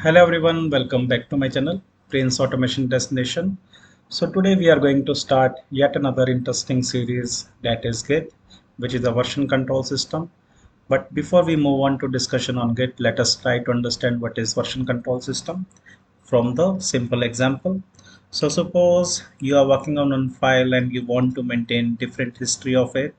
Hello everyone, welcome back to my channel, Prince Automation Destination. So today we are going to start yet another interesting series, that is Git, which is a version control system. But before we move on to discussion on Git, let us try to understand what is version control system from the simple example. So suppose you are working on one file and you want to maintain different history of it,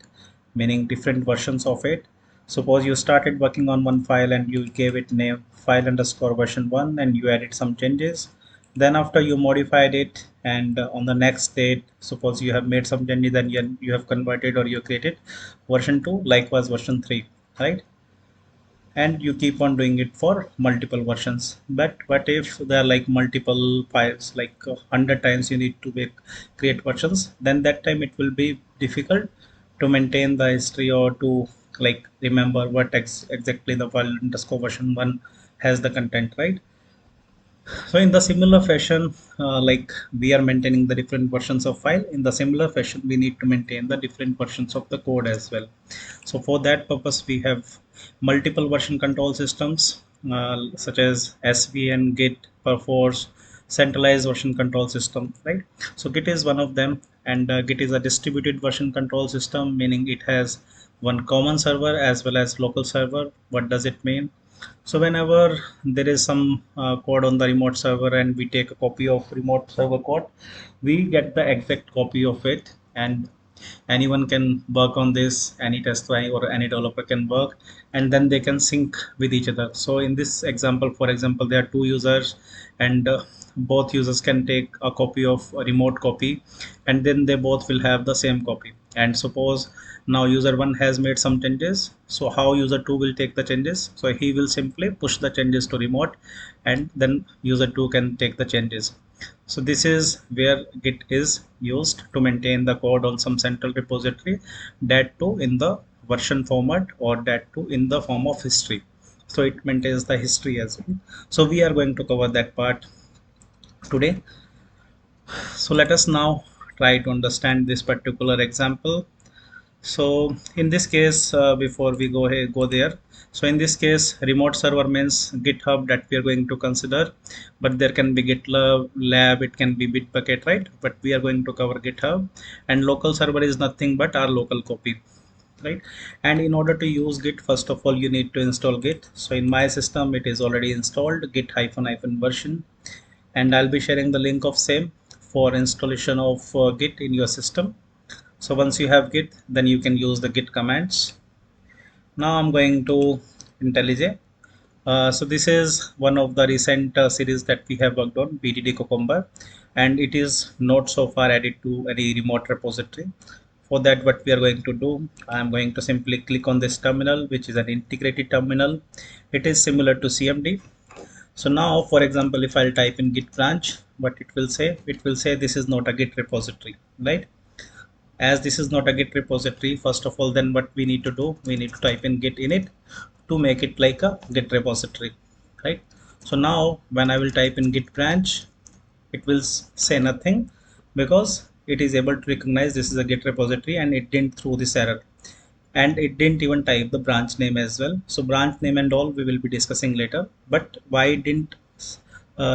meaning different versions of it. Suppose you started working on one file and you gave it name file underscore version 1 and you added some changes. Then after you modified it and on the next date, suppose you have made some changes and you have converted or you created version 2, likewise version 3, right? And you keep on doing it for multiple versions. But what if there are like multiple files, like 100 times you need to create versions, then that time it will be difficult to maintain the history or to like remember what exactly the file underscore version 1 has the content, right? So in the similar fashion, like we are maintaining the different versions of file, in the similar fashion, we need to maintain the different versions of the code as well. So for that purpose, we have multiple version control systems, such as SVN, Git, Perforce, centralized version control system, right? So Git is one of them, and Git is a distributed version control system, meaning it has one common server as well as local server. What does it mean? So whenever there is some code on the remote server and we take a copy of remote server code, we get the exact copy of it, and anyone can work on this, any tester or any developer can work, and then they can sync with each other. So in this example, for example, there are two users, and both users can take a copy of a remote copy, and then they both will have the same copy. And suppose now user 1 has made some changes, so how user 2 will take the changes? So he will simply push the changes to remote, and then user 2 can take the changes. So this is where Git is used to maintain the code on some central repository, that too in the version format, or that too in the form of history. So it maintains the history as well. So we are going to cover that part today. So let us now try to understand this particular example. So in this case, before we go there, so in this case, remote server means GitHub that we are going to consider, but there can be GitLab, lab, it can be BitBucket, right? But we are going to cover GitHub, and local server is nothing but our local copy, right? And in order to use Git, first of all, you need to install Git. So in my system, it is already installed, git hyphen hyphen version, and I'll be sharing the link of same for installation of Git in your system. So once you have Git, then you can use the Git commands. Now I'm going to IntelliJ. So this is one of the recent series that we have worked on, BDD Cucumber, and it is not so far added to any remote repository. For that, what we are going to do, I'm going to simply click on this terminal, which is an integrated terminal. It is similar to CMD. So now, for example, if I'll type in git branch, what it will say? It will say this is not a Git repository, right? As this is not a Git repository, first of all, then what we need to do, we need to type in git init to make it like a Git repository, right? So now when I will type in git branch, it will say nothing, because it is able to recognize this is a Git repository, and it didn't throw this error, and it didn't even type the branch name as well. So branch name and all we will be discussing later, but why it didn't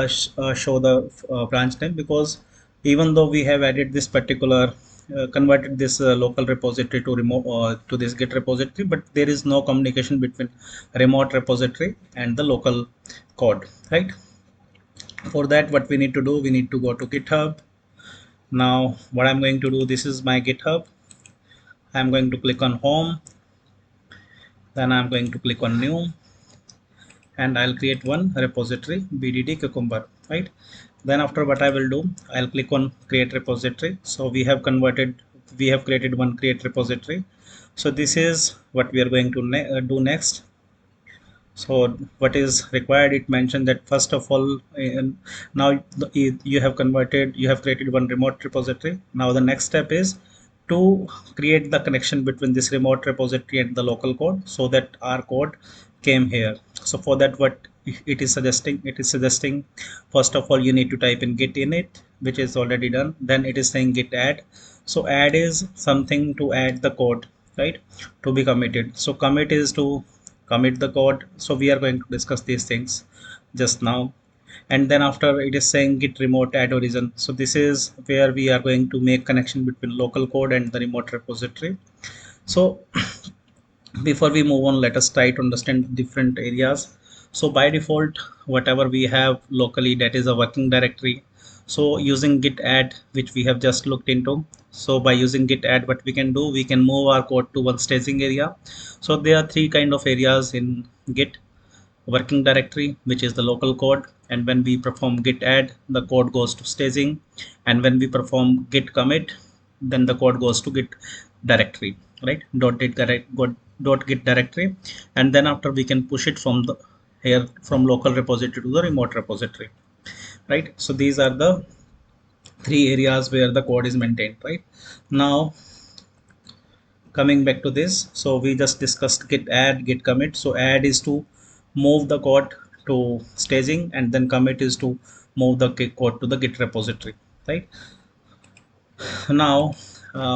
show the branch name? Because even though we have added this particular converted this local repository to remote to this Git repository, but there is no communication between remote repository and the local code, right? For that, what we need to do, we need to go to GitHub. Now what I'm going to do, this is my GitHub. I'm going to click on home, then I'm going to click on new, and I'll create one repository, BDD Cucumber, right? Then after, what I will do, I'll click on create repository. So we have created one create repository. So this is what we are going to do next. So what is required, it mentioned that first of all, now you have created one remote repository. Now the next step is to create the connection between this remote repository and the local code, so that our code came here. So for that, what it is suggesting, first of all, you need to type in git init, which is already done. Then it is saying git add. So add is something to add the code, right, to be committed. So commit is to commit the code. So we are going to discuss these things. just now. And then after it is saying git remote add origin. So this is where we are going to make connection between local code and the remote repository. So before we move on, let us try to understand different areas. So by default, whatever we have locally, that is a working directory. So using git add, which we have just looked into. So by using git add, what we can do, we can move our code to one staging area. So there are three kind of areas in git: working directory, which is the local code, and when we perform git add, the code goes to staging, and when we perform git commit, then the code goes to git directory, right? Dot git directory, and then after we can push it from the here from local repository to the remote repository, right? So these are the three areas where the code is maintained, right? Now coming back to this, so we just discussed git add, git commit. So add is to move the code to staging, and then commit is to move the code to the git repository, right? Now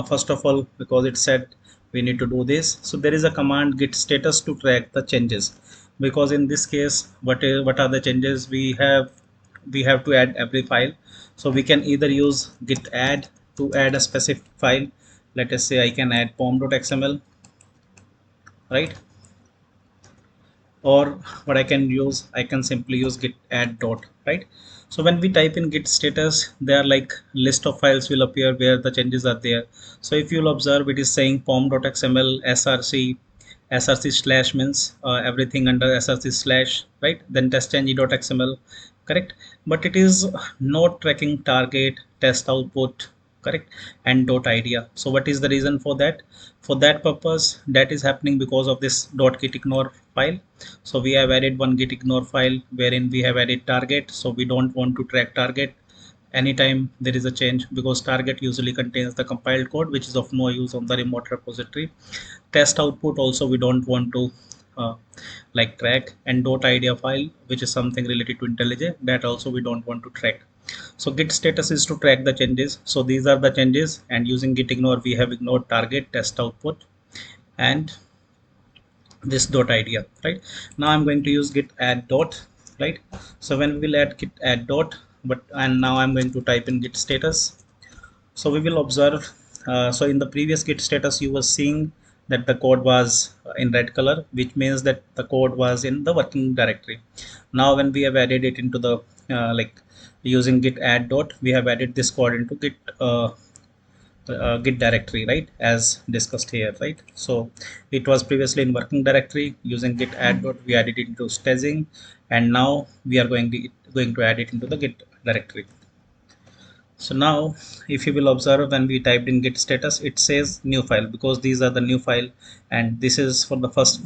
first of all, because it said we need to do this, so there is a command git status to track the changes, because in this case what are the changes we have to add every file. So we can either use git add to add a specific file. Let us say I can add pom.xml, right? Or what I can use, I can simply use git add dot, right? So when we type in git status, there are like list of files will appear where the changes are there. So if you'll observe, it is saying pom.xml, src slash means everything under src slash, right? Then testng.xml, correct? But it is not tracking target, test output, correct, and dot idea. So what is the reason for that? For that purpose, that is happening because of this dot git ignore file. So we have added one git ignore file wherein we have added target. So we don't want to track target anytime there is a change, because target usually contains the compiled code, which is of no use on the remote repository. Test output also we don't want to uh, like track, and dot idea file, which is something related to IntelliJ, that also we don't want to track. So git status is to track the changes. So these are the changes, and using git ignore we have ignored target, test output, and this dot idea, right? Now I'm going to use git add dot, right? So when we will add git add dot, but and now I'm going to type in git status. So we will observe, so in the previous git status you were seeing that the code was in red color, which means that the code was in the working directory. Now when we have added it into the like using git add dot, we have added this code into git directory, right, as discussed here, right? So it was previously in working directory. Using git add dot, we added it into staging, and now we are going to add it into the git directory. So now if you will observe, when we typed in git status, it says new file, because these are the new file, and this is for the first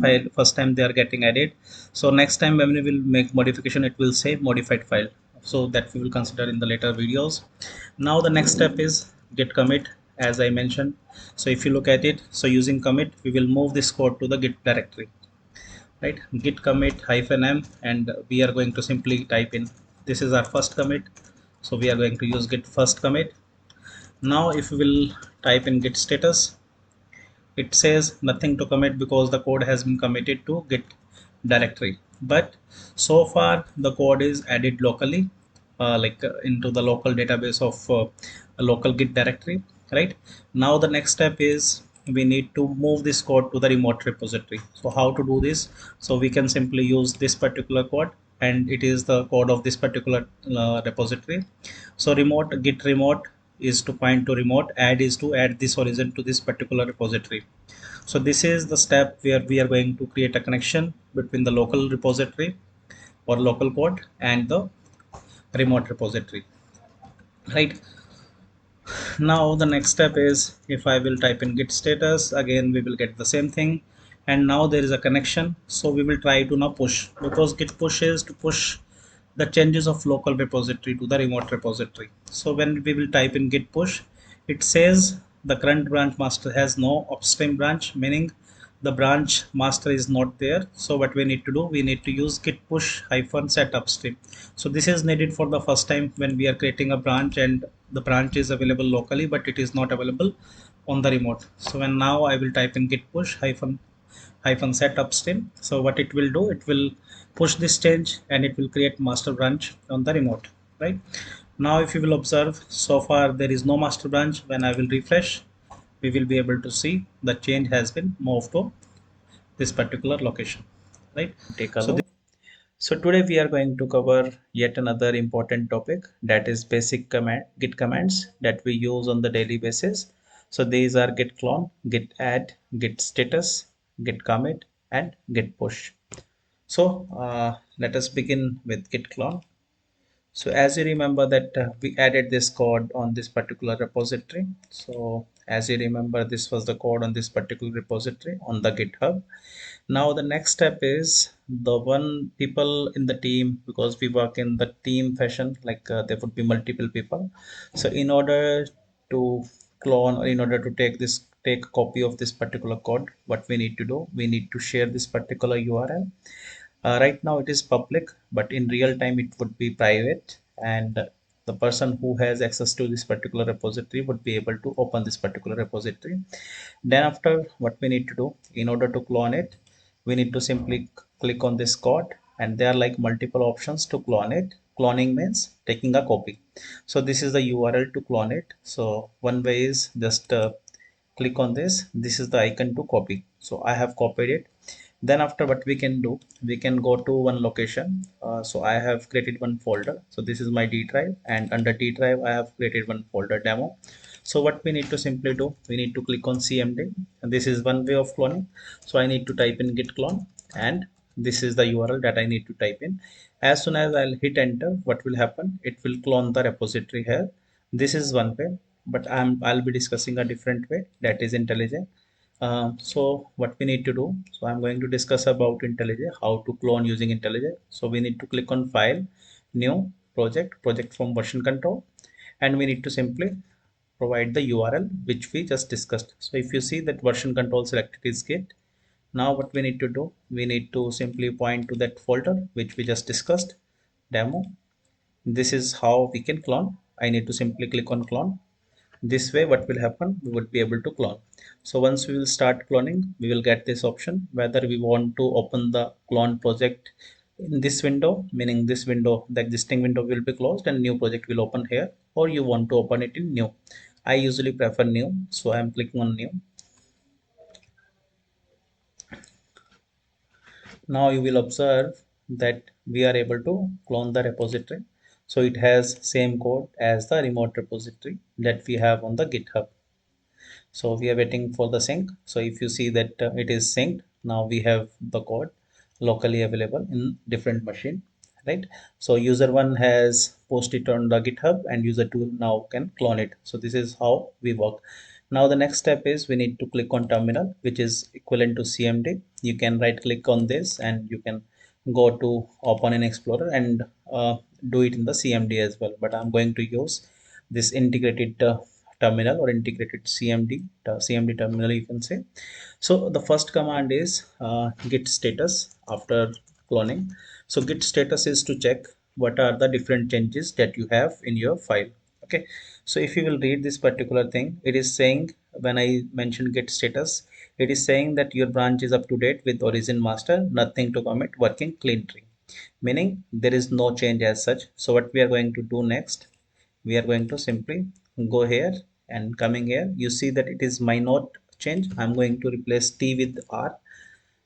time they are getting added. So next time when we will make modification, it will say modified file, so that we will consider in the later videos. Now the next step is git commit, as I mentioned. So if you look at it, so using commit we will move this code to the git directory, right? Git commit -m, and we are going to simply type in, this is our first commit, so we are going to use git first commit. Now if we will type in git status, it says nothing to commit because the code has been committed to git directory. But so far the code is added locally, into the local database of a local git directory, right? Now the next step is we need to move this code to the remote repository. So how to do this? So we can simply use this particular code, and it is the code of this particular repository. So remote git remote is to point to remote, add is to add this origin to this particular repository. So this is the step where we are going to create a connection between the local repository or local code and the remote repository, right? Now the next step is, if I will type in git status, again we will get the same thing, and now there is a connection. So we will try to now push, because git push is to push the changes of local repository to the remote repository. So when we will type in git push, it says the current branch master has no upstream branch, meaning the branch master is not there. So what we need to do, we need to use git push hyphen set upstream. So this is needed for the first time when we are creating a branch, and the branch is available locally but it is not available on the remote. So when now I will type in git push hyphen hyphen set upstream. So what it will do, it will push this change and it will create master branch on the remote, right? Now if you will observe, so far there is no master branch. When I will refresh, we will be able to see the change has been moved to this particular location, right? Take a look. So today we are going to cover yet another important topic, that is basic git commands that we use on the daily basis. So these are git clone, git add, git status, git commit, and git push. So let us begin with git clone. So as you remember that we added this code on this particular repository. So as you remember, this was the code on this particular repository on the GitHub. Now the next step is the one people in the team, because we work in the team fashion, like there would be multiple people. So in order to clone, or in order to take a copy of this particular code, what we need to do, we need to share this particular URL. Right now it is public, but in real time it would be private, and the person who has access to this particular repository would be able to open this particular repository. Then after, what we need to do in order to clone it, we need to simply click on this code, and there are like multiple options to clone it. Cloning means taking a copy. So this is the URL to clone it. So one way is just click on this is the icon to copy. So I have copied it. Then after, what we can do, we can go to one location. So I have created one folder. So this is my D drive, and under D drive I have created one folder, demo. So what we need to simply do, we need to click on CMD, and this is one way of cloning. So I need to type in git clone, and this is the URL that I need to type in. As soon as I'll hit enter, what will happen, it will clone the repository here. This is one way, but I'll be discussing a different way, that is IntelliJ. So what we need to do, so I'm going to discuss about IntelliJ, how to clone using IntelliJ. So we need to click on file, new project from version control, and we need to simply provide the URL which we just discussed. So if you see that version control selected is git. Now what we need to do, we need to simply point to that folder which we just discussed, demo. This is how we can clone. I need to simply click on clone. This way what will happen, we would be able to clone. So once we will start cloning, we will get this option whether we want to open the clone project in this window, meaning this window, the existing window will be closed and new project will open here, or you want to open it in new. I usually prefer new, so I am clicking on new. Now you will observe that we are able to clone the repository. So it has same code as the remote repository that we have on the GitHub. So we are waiting for the sync. So if you see that it is synced, now we have the code locally available in different machine, right? So user one has posted on the GitHub, and user two now can clone it. So this is how we work. Now the next step is we need to click on terminal, which is equivalent to CMD. You can right click on this and you can go to open in Explorer and do it in the CMD as well. But I'm going to use this integrated terminal, or integrated CMD terminal, you can say. So the first command is git status after cloning. So git status is to check what are the different changes that you have in your file. Okay, so if you will read this particular thing, it is saying, when I mention git status, it is saying that your branch is up to date with origin master, nothing to commit, working clean tree, meaning there is no change as such. So what we are going to do next, we are going to simply go here, and coming here, you see that it is my note change. I'm going to replace T with R,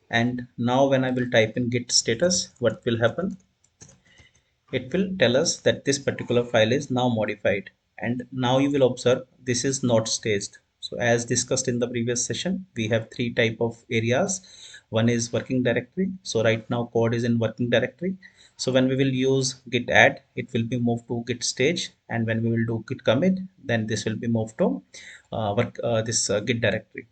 and now when I will type in git status, what will happen, it will tell us that this particular file is now modified. And now you will observe this is not staged. So as discussed in the previous session, we have three type of areas. One is working directory. So right now code is in working directory. So when we will use git add, it will be moved to git stage, and when we will do git commit, then this will be moved to this git directory.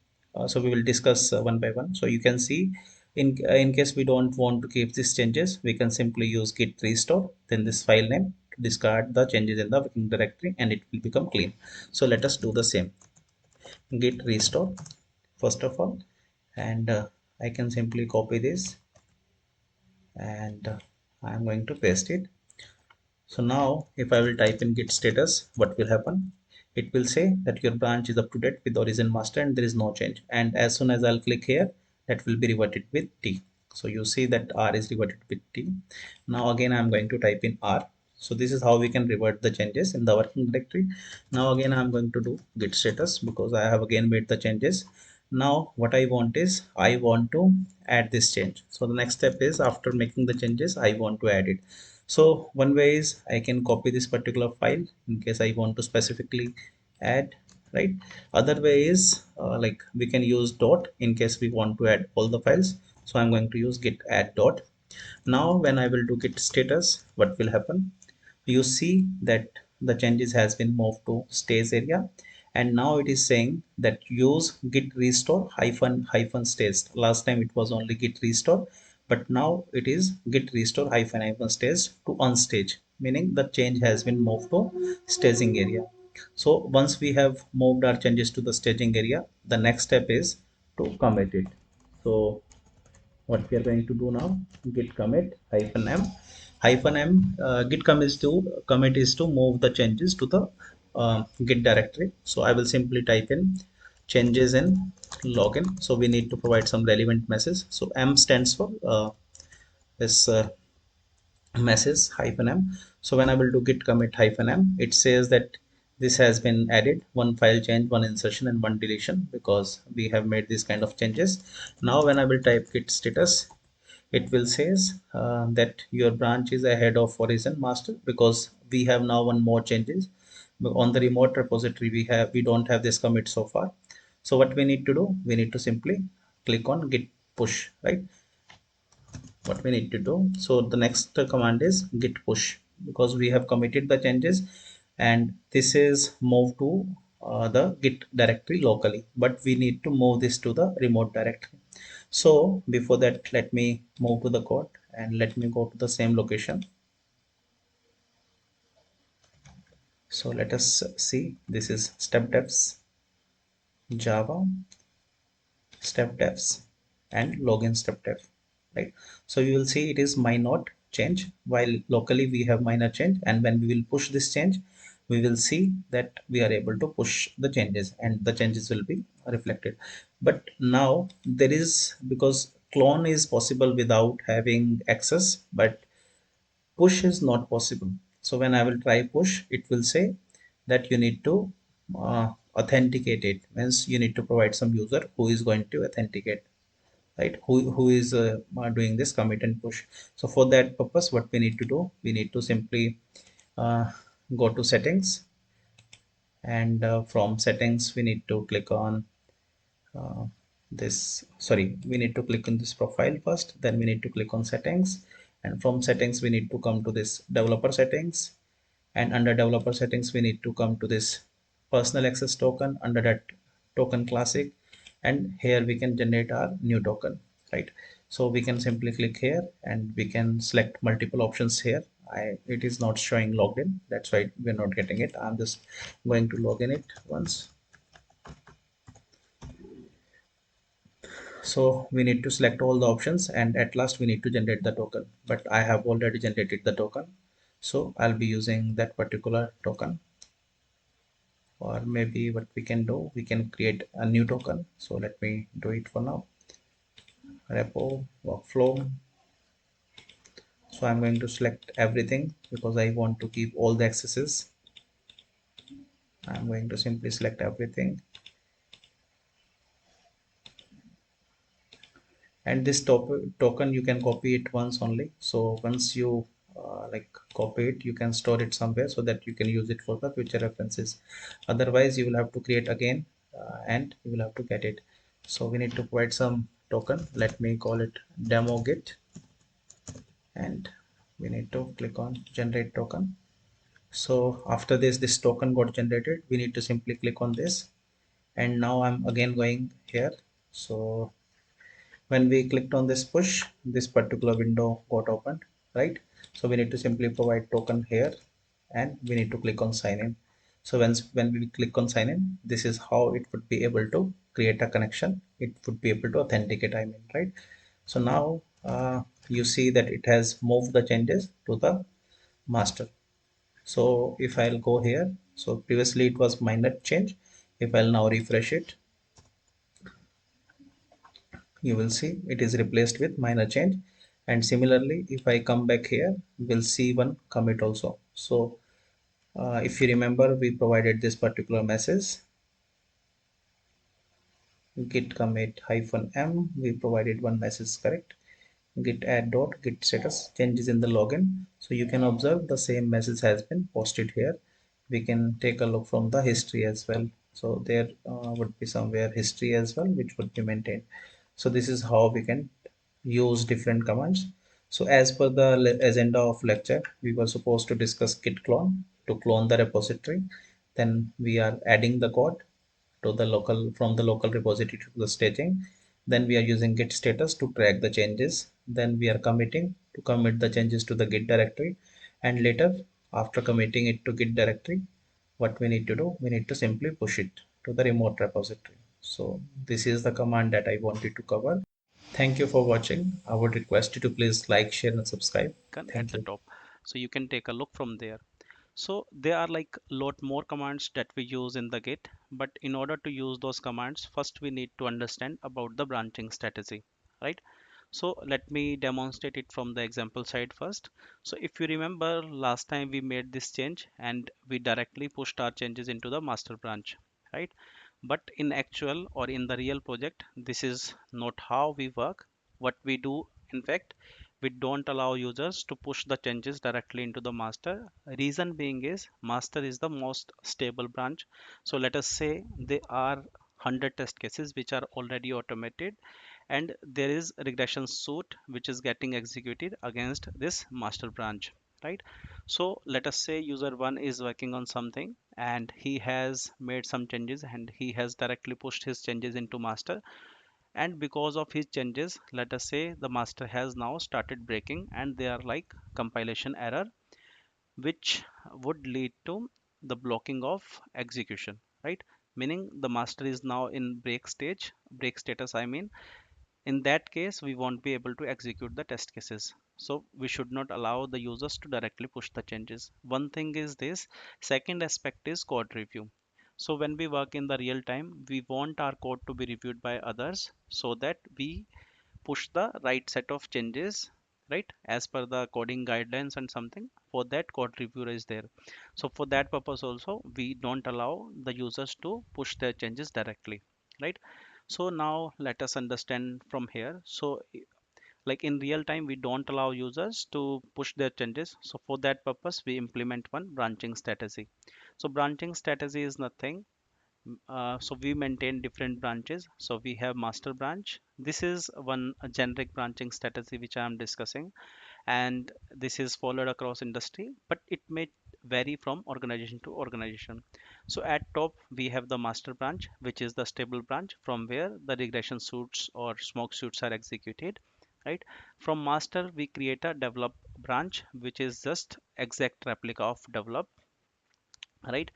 So we will discuss one by one. So you can see, in case we don't want to keep these changes, we can simply use git restore, then this file name, to discard the changes in the working directory, and it will become clean. So let us do the same. Git restore first of all, and I can simply copy this, and I'm going to paste it. So now if I will type in git status, what will happen? It will say that your branch is up to date with origin master and there is no change. And as soon as I'll click here, that will be reverted with T. So you see that R is reverted with T. Now again I'm going to type in R. So this is how we can revert the changes in the working directory. Now again I'm going to do git status because I have again made the changes. Now what I want is I want to add this change. So the next step is, after making the changes, I want to add it. So one way is I can copy this particular file in case I want to specifically add, right? Other way is like we can use dot in case we want to add all the files. So I'm going to use git add dot. Now when I will do git status, what will happen? You see that the changes has been moved to stage area, and now it is saying that use git restore hyphen hyphen stage. Last time it was only git restore, but now it is git restore hyphen hyphen stage to unstage, meaning the change has been moved to staging area. So once we have moved our changes to the staging area, the next step is to commit it. So what we are going to do now, git commit hyphen m hyphen m. Git commit is to move the changes to the git directory. So I will simply type in changes in login. So we need to provide some relevant message. So m stands for this message hyphen m. So when I will do git commit hyphen m, it says that this has been added, one file change, one insertion and one deletion, because we have made these kind of changes. Now when I will type git status, it will says that your branch is ahead of origin master, because we have now one more changes. On the remote repository we don't have this commit so far. So what we need to do, we need to simply click on git push, right? What we need to do, so the next command is git push, because we have committed the changes and this is moved to the git directory locally, but we need to move this to the remote directory. So before that, let me move to the code and let me go to the same location. So let us see, this is step devs java step devs and login step dev, right? So you will see it is minor change, while locally we have minor change, and when we will push this change, we will see that we are able to push the changes and the changes will be reflected. But now there is, because clone is possible without having access, but push is not possible. So when I will try push, it will say that you need to authenticate it, means you need to provide some user who is going to authenticate, right? Who is doing this commit and push. So for that purpose, what we need to do, we need to simply uh, go to settings, and from settings we need to click on uh, this, sorry, we need to click on this profile first, then we need to click on settings, and from settings we need to come to this developer settings, and under developer settings we need to come to this personal access token, under that token classic, and here we can generate our new token, right? So we can simply click here and we can select multiple options here. It is not showing logged in, that's why we're not getting it. I'm just going to log in it once. So we need to select all the options and at last we need to generate the token, but I have already generated the token, so I'll be using that particular token. Or maybe what we can do, we can create a new token. So let me do it for now. Repo workflow. So I'm going to select everything because I want to keep all the accesses. I'm going to simply select everything, and this token you can copy it once only. So once you like copy it, you can store it somewhere so that you can use it for the future references. Otherwise you will have to create again and you will have to get it. So we need to provide some token. Let me call it demo git, and we need to click on generate token. So after this token got generated, we need to simply click on this, and now I'm again going here. So when we clicked on this push, this particular window got opened, right? So we need to simply provide token here and we need to click on sign in. So when we click on sign in, this is how it would be able to create a connection, it would be able to authenticate, I mean, right? So now you see that it has moved the changes to the master. So if I'll go here, so previously it was minor change. If I'll now refresh it, you will see it is replaced with minor change. And similarly, if I come back here, we'll see one commit also. So if you remember, we provided this particular message git commit hyphen m. We provided one message, correct? Git add dot git status changes in the login. So you can observe the same message has been posted here. We can take a look from the history as well. So there would be somewhere history as well, which would be maintained. So this is how we can use different commands. So as per the agenda of lecture, we were supposed to discuss git clone to clone the repository. Then we are adding the code to the local from the local repository to the staging. Then we are using git status to track the changes. Then we are committing to commit the changes to the git directory. And later, after committing it to git directory, what we need to do, we need to simply push it to the remote repository. So this is the command that I wanted to cover. Thank you for watching. I would request you to please like, share, and subscribe. At Thank the you. top, so you can take a look from there. So there are like lot more commands that we use in the Git, but in order to use those commands, first we need to understand about the branching strategy, right? So let me demonstrate it from the example side first. So if you remember last time we made this change and we directly pushed our changes into the master branch, right? But in actual or in the real project, this is not how we work. What we do, in fact, we don't allow users to push the changes directly into the master. Reason being is master is the most stable branch. So let us say there are 100 test cases which are already automated, and there is a regression suit which is getting executed against this master branch, right? So let us say user 1 is working on something and he has made some changes and he has directly pushed his changes into master, and because of his changes, let us say the master has now started breaking and they are like compilation error, which would lead to the blocking of execution, right? Meaning the master is now in break status, I mean. In that case, we won't be able to execute the test cases. So we should not allow the users to directly push the changes. One thing is this. Second aspect is code review. So when we work in the real time, we want our code to be reviewed by others so that we push the right set of changes, right, as per the coding guidelines. And something for that code reviewer is there. So for that purpose also, we don't allow the users to push their changes directly, right? So now let us understand from here. So like in real time, we don't allow users to push their changes. So for that purpose, we implement one branching strategy. So branching strategy is nothing. So we maintain different branches. So we have master branch. This is one generic branching strategy which I am discussing, and this is followed across industry, but it may vary from organization to organization. So at top we have the master branch, which is the stable branch from where the regression suits or smoke suits are executed, right? From master we create a develop branch, which is just exact replica of develop, right?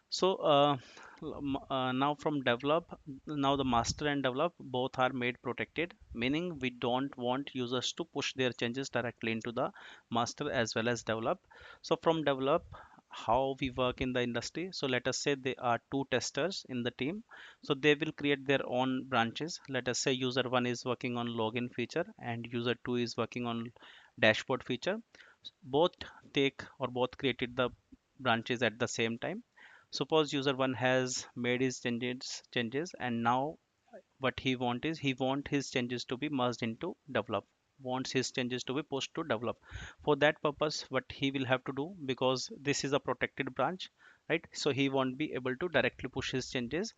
So now from develop, now the master and develop both are made protected, meaning we don't want users to push their changes directly into the master as well as develop. So from develop, how we work in the industry. So let us say there are two testers in the team. So they will create their own branches. Let us say user one is working on login feature and user two is working on dashboard feature. Both take or both created the branches at the same time. Suppose user one has made his changes and now what he want is he want his changes to be merged into develop, wants his changes to be pushed to develop. For that purpose, what he will have to do, because this is a protected branch, right? So he won't be able to directly push his changes.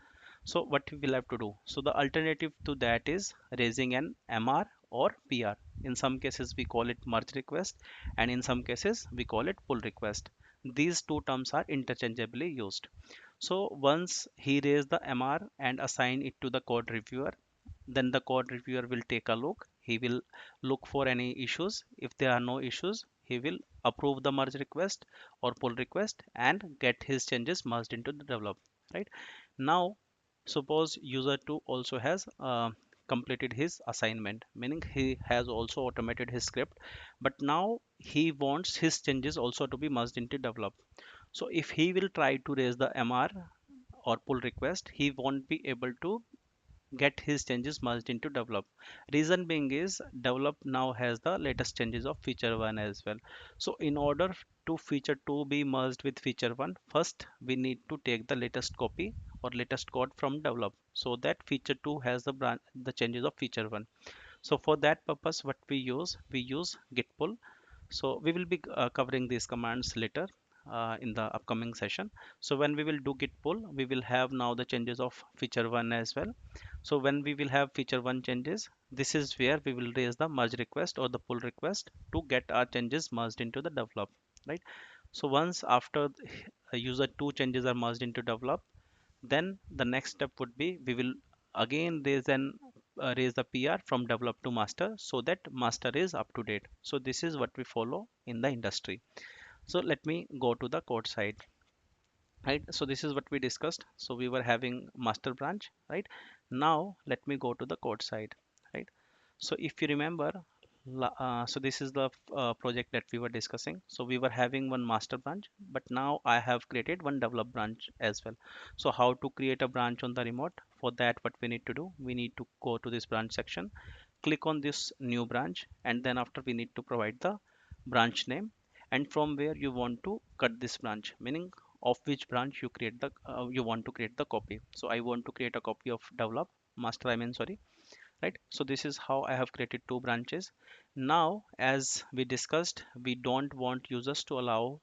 So what we will have to do, so the alternative to that is raising an mr or pr. In some cases we call it merge request, and in some cases we call it pull request. These two terms are interchangeably used. So once he raised the MR and assign it to the code reviewer, then the code reviewer will take a look. He will look for any issues. If there are no issues, he will approve the merge request or pull request and get his changes merged into the develop. Right now, suppose user 2 also has completed his assignment, meaning he has also automated his script, but now he wants his changes also to be merged into develop. So if he will try to raise the MR or pull request, he won't be able to get his changes merged into develop. Reason being is develop now has the latest changes of feature 1 as well. So in order to feature 2 be merged with feature 1, first we need to take the latest copy or latest code from develop, so that feature 2 has the changes of feature 1. So for that purpose, what we use git pull. So we will be covering these commands later in the upcoming session. So when we will do git pull, we will have now the changes of feature 1 as well. So when we will have feature 1 changes, this is where we will raise the merge request or the pull request to get our changes merged into the develop, right? So once after user 2 changes are merged into develop, then the next step would be we will again raise the PR from develop to master, so that master is up to date. So this is what we follow in the industry. So let me go to the code side, right? So this is what we discussed. So we were having master branch, right? Now let me go to the code side, right? So if you remember, so this is the project that we were discussing. So we were having one master branch, but now I have created one develop branch as well. So how to create a branch on the remote? For that, what we need to do, we need to go to this branch section, click on this new branch, and then after we need to provide the branch name, and from where you want to cut this branch, meaning of which branch you want to create the copy. So I want to create a copy of develop master, I mean, sorry, right? So this is how I have created two branches. Now as we discussed, we don't want users to allow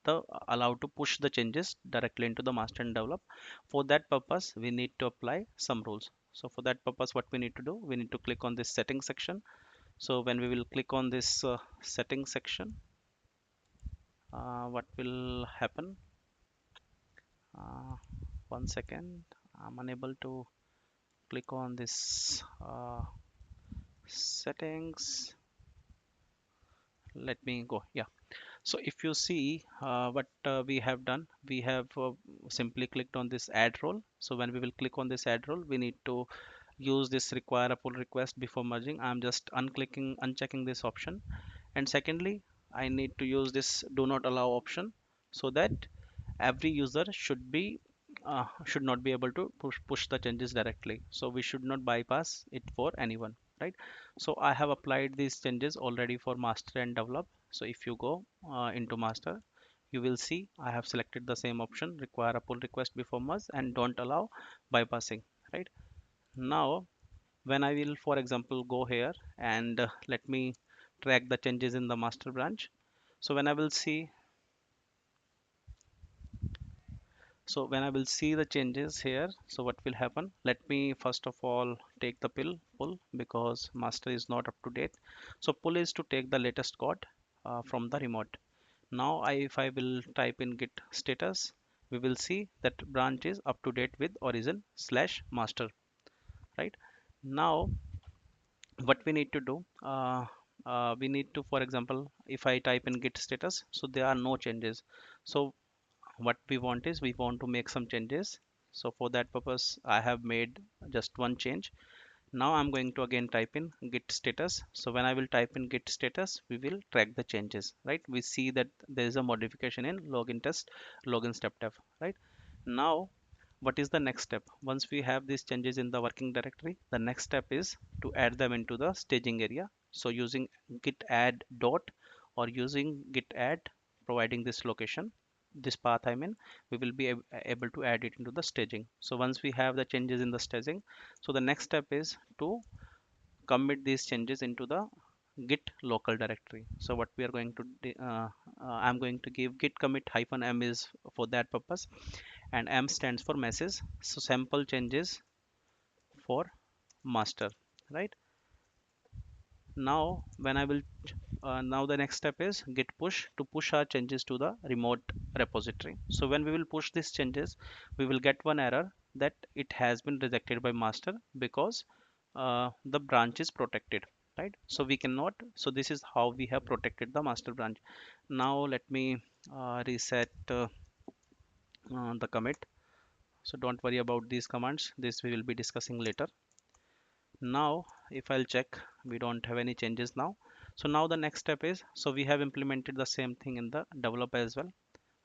to push the changes directly into the master and develop. For that purpose, we need to apply some rules. So for that purpose, what we need to do, we need to click on this settings section. So when we will click on this settings section, what will happen, uh, one second, I'm unable to click on this settings. Let me go, yeah. So if you see what we have done, we have simply clicked on this add role. So when we will click on this add role, we need to use this require a pull request before merging. I'm just unchecking this option. And secondly, I need to use this do not allow option, so that every user should not be able to push the changes directly. So we should not bypass it for anyone, right? So I have applied these changes already for master and develop. So if you go into master, you will see I have selected the same option, require a pull request before merge and don't allow bypassing, right? Now when I will, for example, go here and let me track the changes in the master branch. So when I will see, so when I will see the changes here, so what will happen, let me first of all take the pull, because master is not up to date. So pull is to take the latest code from the remote. Now if I will type in git status, we will see that branch is up to date with origin slash master, right? Now what we need to do, we need to, for example, if I type in git status, so there are no changes. So what we want is we want to make some changes. So for that purpose, I have made just one change. Now I'm going to again type in git status. So when I will type in git status, we will track the changes, right? We see that there is a modification in login step tab, right? Now what is the next step? Once we have these changes in the working directory, the next step is to add them into the staging area. So using git add dot or using git add, providing this location, this path, I mean, we will be able to add it into the staging. So once we have the changes in the staging, so the next step is to commit these changes into the git local directory. So what we are going to I'm going to give git commit hyphen m is for that purpose, and m stands for message. So sample changes for master, right? Now when I will now the next step is git push to push our changes to the remote repository. So when we will push these changes, we will get one error that it has been rejected by master, because the branch is protected, right? So we cannot, so this is how we have protected the master branch. Now let me reset the commit. So don't worry about these commands, this we will be discussing later. Now if I'll check, we don't have any changes now. So now the next step is, so we have implemented the same thing in the developer as well,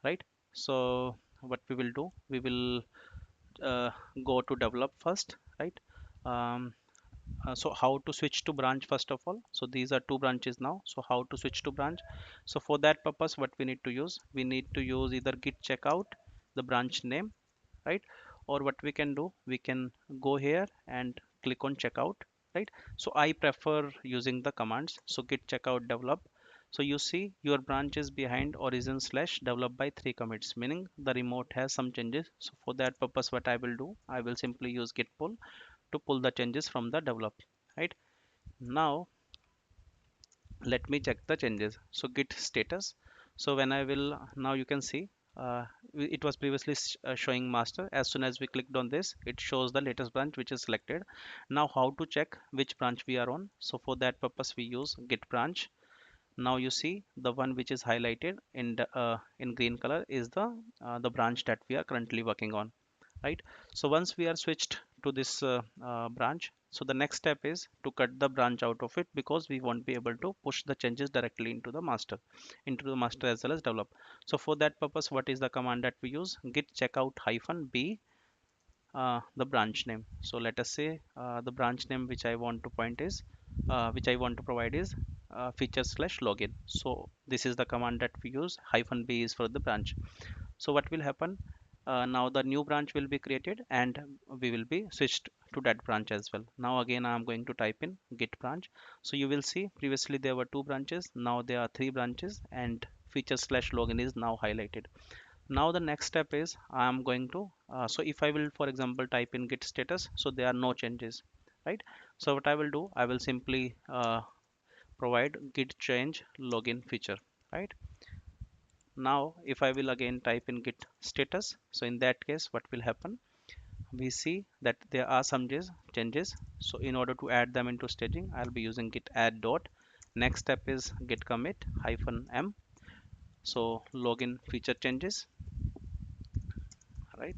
right? So what we will do, we will go to develop first, right? um, so how to switch to branch first of all. So these are two branches now, so how to switch to branch? So for that purpose, what we need to use, we need to use either git checkout the branch name, right? Or what we can do, we can go here and click on checkout, right? So I prefer using the commands. So git checkout develop. So you see your branch is behind origin slash develop by 3 commits, meaning the remote has some changes. So for that purpose, what I will do, I will simply use git pull to pull the changes from the develop, right? Now let me check the changes. So git status. So when I will, now you can see, it was previously showing master. As soon as we clicked on this, it shows the latest branch which is selected. Now how to check which branch we are on? So for that purpose we use git branch. Now you see the one which is highlighted in green color is the branch that we are currently working on, right? So once we are switched to this branch, so the next step is to cut the branch out of it, because we won't be able to push the changes directly into the master as well as develop. So for that purpose, what is the command that we use? Git checkout hyphen b the branch name. So let us say the branch name which I want to point is which I want to provide is feature slash login. So this is the command that we use. Hyphen b is for the branch. So what will happen, now the new branch will be created and we will be switched to that branch as well. Now again I am going to type in git branch. So you will see previously there were two branches, now there are three branches, and feature slash login is now highlighted. Now the next step is I am going to so if I will for example type in git status, so there are no changes, right? So what I will do, I will simply provide git change login feature, right? Now if I will again type in git status, so in that case what will happen, we see that there are some changes. So in order to add them into staging, I'll be using git add dot. Next step is git commit hyphen m, so login feature changes, right?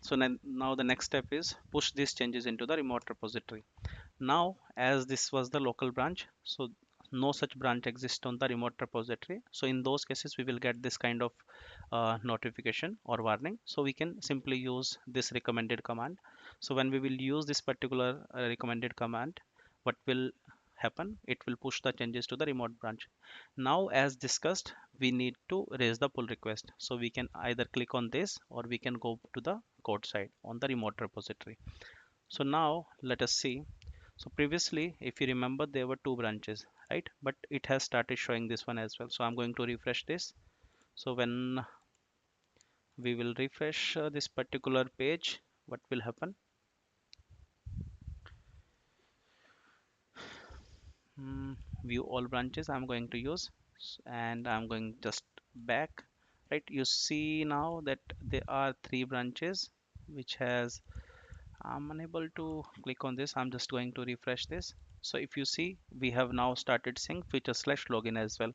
So now the next step is push these changes into the remote repository. Now as this was the local branch, so no such branch exists on the remote repository. So in those cases we will get this kind of notification or warning. So we can simply use this recommended command. So when we will use this particular recommended command, what will happen, it will push the changes to the remote branch. Now as discussed, we need to raise the pull request. So we can either click on this or we can go to the code side on the remote repository. So now let us see. So previously, if you remember, there were two branches, right? But it has started showing this one as well. So I'm going to refresh this. So when we will refresh this particular page, what will happen? Hmm, view all branches I'm going to use, and I'm going just back, right? You see now that there are three branches which has, I'm unable to click on this. I'm just going to refresh this. So if you see, we have now started seeing feature slash login as well,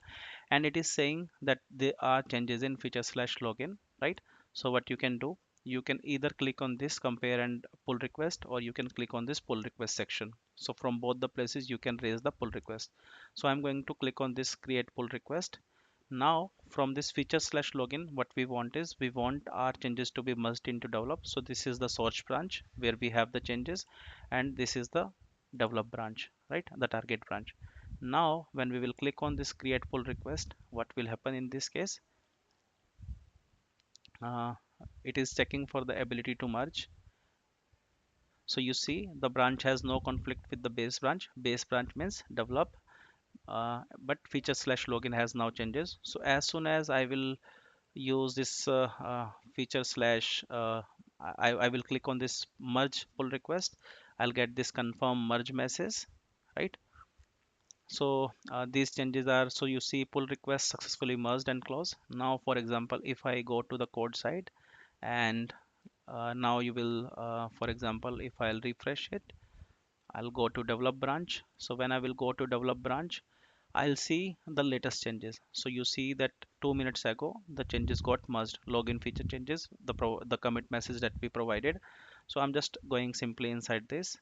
and it is saying that there are changes in feature slash login, right? So what you can do, you can either click on this compare and pull request, or you can click on this pull request section. So from both the places you can raise the pull request. So I'm going to click on this create pull request. Now from this feature slash login, what we want is we want our changes to be merged into develop. So this is the source branch where we have the changes, and this is the develop branch, right? The target branch. Now when we will click on this create pull request, what will happen in this case? Uh, it is checking for the ability to merge. So you see the branch has no conflict with the base branch. Base branch means develop, but feature slash login has now changes. So as soon as I will use this feature slash I will click on this merge pull request, I'll get this confirm merge message, right? So these changes are, so you see pull request successfully merged and closed. Now for example, if I go to the code side, and now you will for example, if I'll refresh it, I'll go to develop branch. So when I will go to develop branch, I'll see the latest changes. So you see that 2 minutes ago the changes got merged. Login feature changes, the commit message that we provided. So I'm just going simply inside this.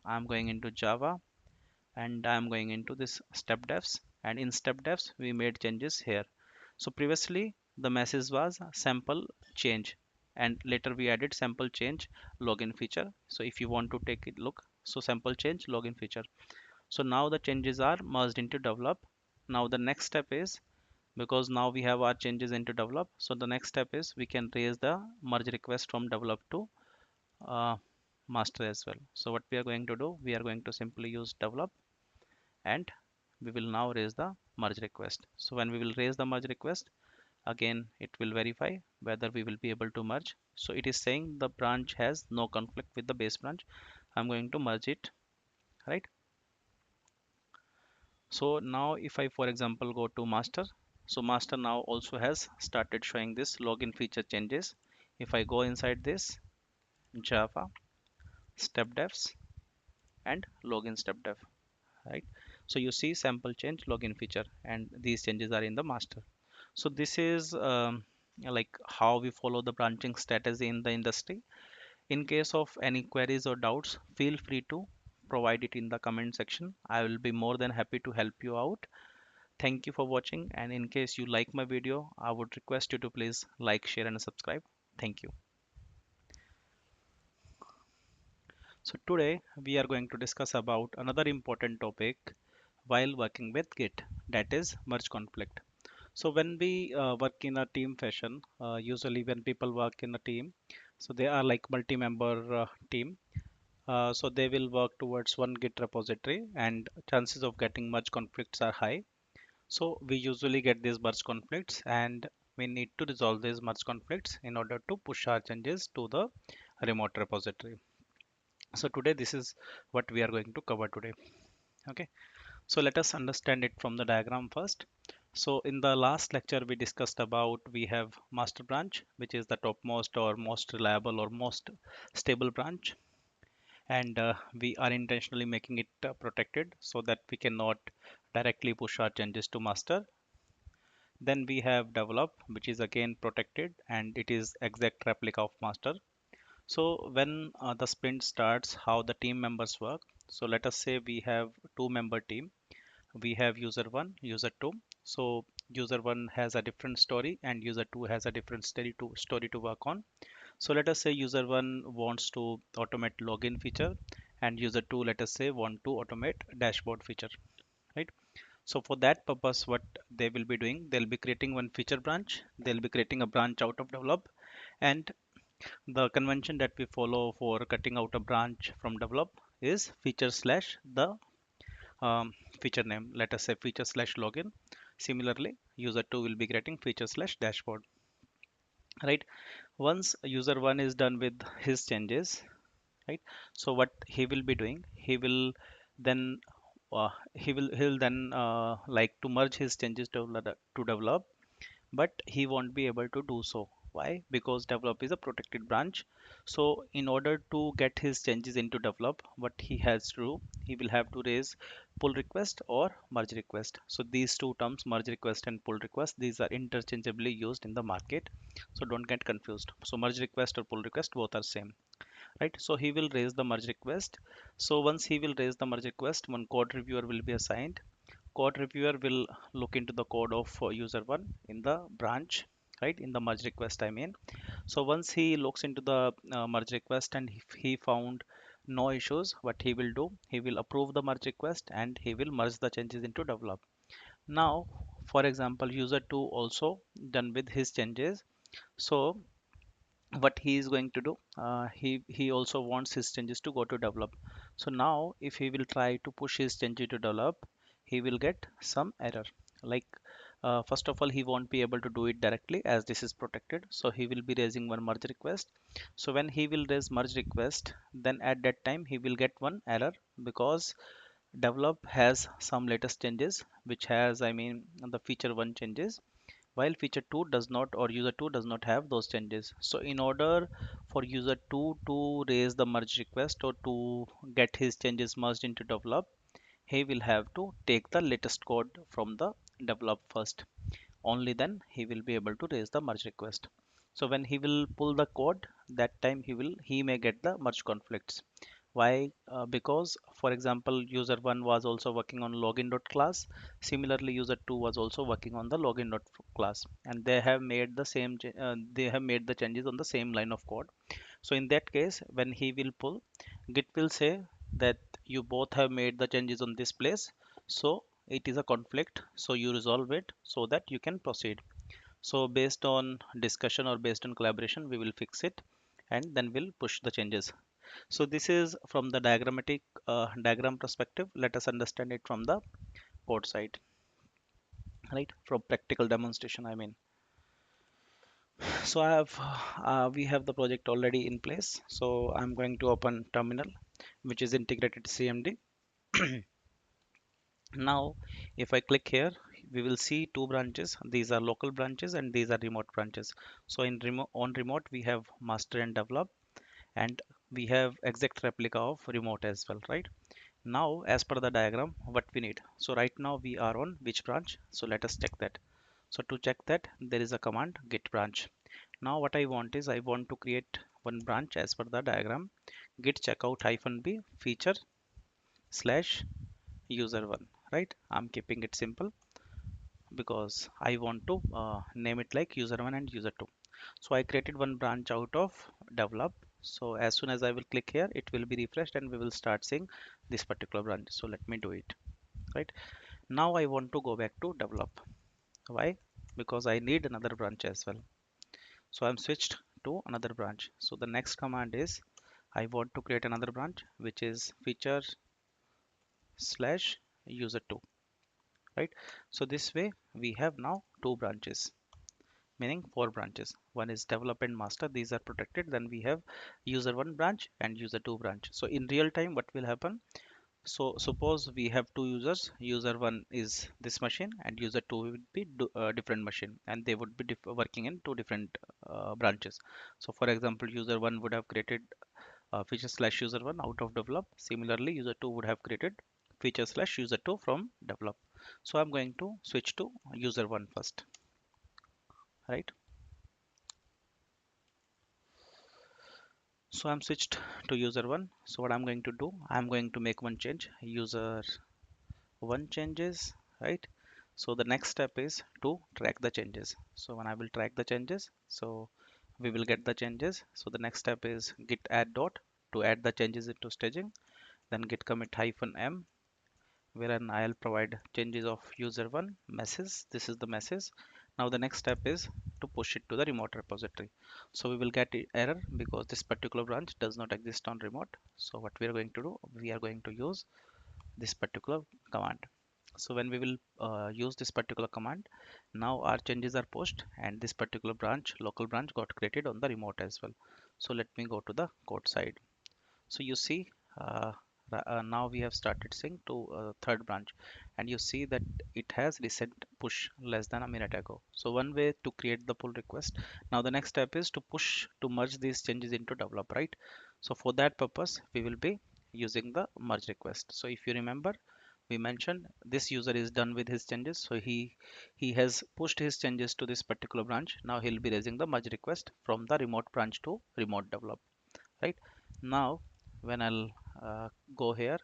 I'm going into Java, and I'm going into this step devs, and in step devs we made changes here. So previously the message was sample change. and later we added sample change login feature. So if you want to take it look, so sample change login feature. So now the changes are merged into develop. Now the next step is, because now we have our changes into develop, so the next step is we can raise the merge request from develop to uh, master as well. So what we are going to do, we are going to simply use develop, and we will now raise the merge request. So when we will raise the merge request, again it will verify whether we will be able to merge. So it is saying the branch has no conflict with the base branch. I'm going to merge it, right? So now if I, for example, go to master, so master now also has started showing this login feature changes. If I go inside this Java step devs and login step dev, right? So you see sample change login feature, and these changes are in the master. So this is like how we follow the branching strategy in the industry. In case of any queries or doubts, feel free to provide it in the comment section. I will be more than happy to help you out. Thank you for watching, and in case you like my video, I would request you to please like, share and subscribe. Thank you. So today we are going to discuss about another important topic while working with Git, that is merge conflict. So when we work in a team fashion, usually when people work in a team, so they are like multi-member team. So they will work towards one Git repository, and chances of getting merge conflicts are high. So we usually get these merge conflicts, and we need to resolve these merge conflicts in order to push our changes to the remote repository. So today this is what we are going to cover today. Okay, so let us understand it from the diagram first. So in the last lecture we discussed about, we have master branch, which is the topmost or most reliable or most stable branch, and we are intentionally making it protected so that we cannot directly push our changes to master. Then we have develop, which is again protected, and it is exact replica of master. So when the sprint starts, how the team members work. So let us say we have two-member team. We have user 1, user 2. So user 1 has a different story and user 2 has a different story to work on. So let us say user 1 wants to automate login feature, and user 2, let us say, want to automate dashboard feature, right? So for that purpose, what they will be doing, they'll be creating one feature branch. They'll be creating a branch out of develop, and the convention that we follow for cutting out a branch from develop is feature slash the feature name. Let us say feature slash login. Similarly, user 2 will be creating feature slash dashboard, right? Once user 1 is done with his changes, right? So what he will be doing, then he'll then like to merge his changes to develop, but he won't be able to do so. Why? Because develop is a protected branch. So in order to get his changes into develop, what he has to do, he will have to raise pull request or merge request. So these two terms, merge request and pull request, these are interchangeably used in the market, so don't get confused. So merge request or pull request, both are same, right? So he will raise the merge request. So once he will raise the merge request, one code reviewer will be assigned. Code reviewer will look into the code of user 1 in the branch, right, in the merge request, I mean. So once he looks into the merge request, and if he found no issues, what he will do, he will approve the merge request and he will merge the changes into develop. Now for example, user 2 also done with his changes. So what he is going to do, he also wants his changes to go to develop. So now if he will try to push his changes to develop, he will get some error. Like first of all, he won't be able to do it directly as this is protected, so he will be raising one merge request. So when he will raise merge request, then at that time he will get one error, because develop has some latest changes, which has, I mean, the feature 1 changes, while feature 2 does not, or user 2 does not have those changes. So in order for user 2 to raise the merge request or to get his changes merged into develop, he will have to take the latest code from the develop first. Only then he will be able to raise the merge request. So when he will pull the code, that time he may get the merge conflicts. Why? Because, for example, user 1 was also working on login.class. Similarly, user 2 was also working on the login.class, and they have made the they have made the changes on the same line of code. So in that case, when he will pull, Git will say that you both have made the changes on this place. So it is a conflict. So you resolve it so that you can proceed. So based on discussion or based on collaboration, we will fix it and then we'll push the changes. So this is from the diagrammatic diagram perspective. Let us understand it from the code side, right? From practical demonstration, I mean. So we have the project already in place. So I'm going to open terminal, which is integrated CMD. Now, if I click here, we will see two branches. These are local branches and these are remote branches. So in remote, we have master and develop, and we have exact replica of remote as well, right? Now, as per the diagram, what we need. So right now we are on which branch? So let us check that. So to check that, there is a command git branch. Now what I want is I want to create one branch as per the diagram. Git checkout hyphen b feature slash user one, right? I'm keeping it simple because I want to name it like user one and user two. So I created one branch out of develop. So as soon as I will click here, it will be refreshed and we will start seeing this particular branch. So let me do it, right? Now I want to go back to develop. Why? Because I need another branch as well. So I'm switched to another branch. So the next command is I want to create another branch, which is feature slash user two, right? So this way we have now two branches, meaning four branches. One is develop and master, these are protected. Then we have user one branch and user two branch. So in real time, what will happen? So suppose we have two users. User one is this machine and user two would be different machine, and they would be working in two different branches. So for example, user one would have created feature slash user one out of develop. Similarly, user two would have created feature slash user two from develop. So I'm going to switch to user one first, right? So I'm switched to user one. So what I'm going to do, I'm going to make one change. User one changes, right? So the next step is to track the changes. So when I will track the changes, so we will get the changes. So the next step is git add dot to add the changes into staging. Then git commit hyphen m, wherein I'll provide changes of user one message. This is the message. Now the next step is to push it to the remote repository. So we will get error because this particular branch does not exist on remote. So what we are going to do, we are going to use this particular command. So when we will use this particular command, now our changes are pushed and this particular branch, local branch, got created on the remote as well. So let me go to the code side. So you see, uh, now we have started seeing to third branch, and you see that it has reset push less than a minute ago. So one way to create the pull request. Now the next step is to push to merge these changes into develop, right? So for that purpose, we will be using the merge request. So if you remember, we mentioned this user is done with his changes, so he has pushed his changes to this particular branch. Now he'll be raising the merge request from the remote branch to remote develop, right? Now when I'll go here,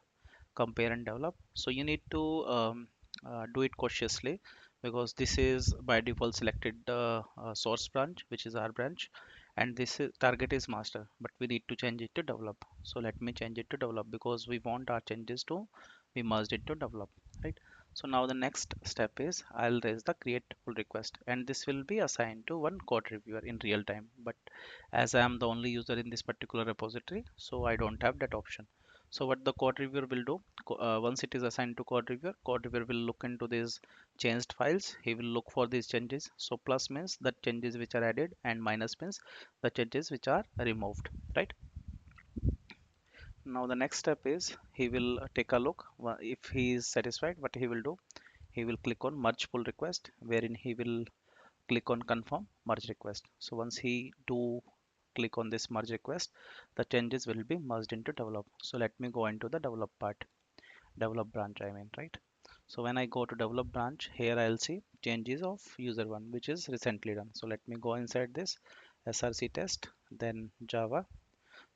compare and develop, so you need to do it cautiously because this is by default selected source branch, which is our branch, and this is, target is master, but we need to change it to develop. So let me change it to develop because we want our changes to be merged into develop, right? So now the next step is I'll raise the create pull request, and this will be assigned to one code reviewer in real time. But as I am the only user in this particular repository, so I don't have that option. So what the code reviewer will do, once it is assigned to code reviewer will look into these changed files. He will look for these changes. So plus means the changes which are added and minus means the changes which are removed, right? Now the next step is he will take a look. If he is satisfied, what he will do, he will click on merge pull request, wherein he will click on confirm merge request. So once he do click on this merge request, the changes will be merged into develop. So let me go into the develop part, develop branch, I mean, right? So when I go to develop branch, here I'll see changes of user one, which is recently done. So let me go inside this src test, then java.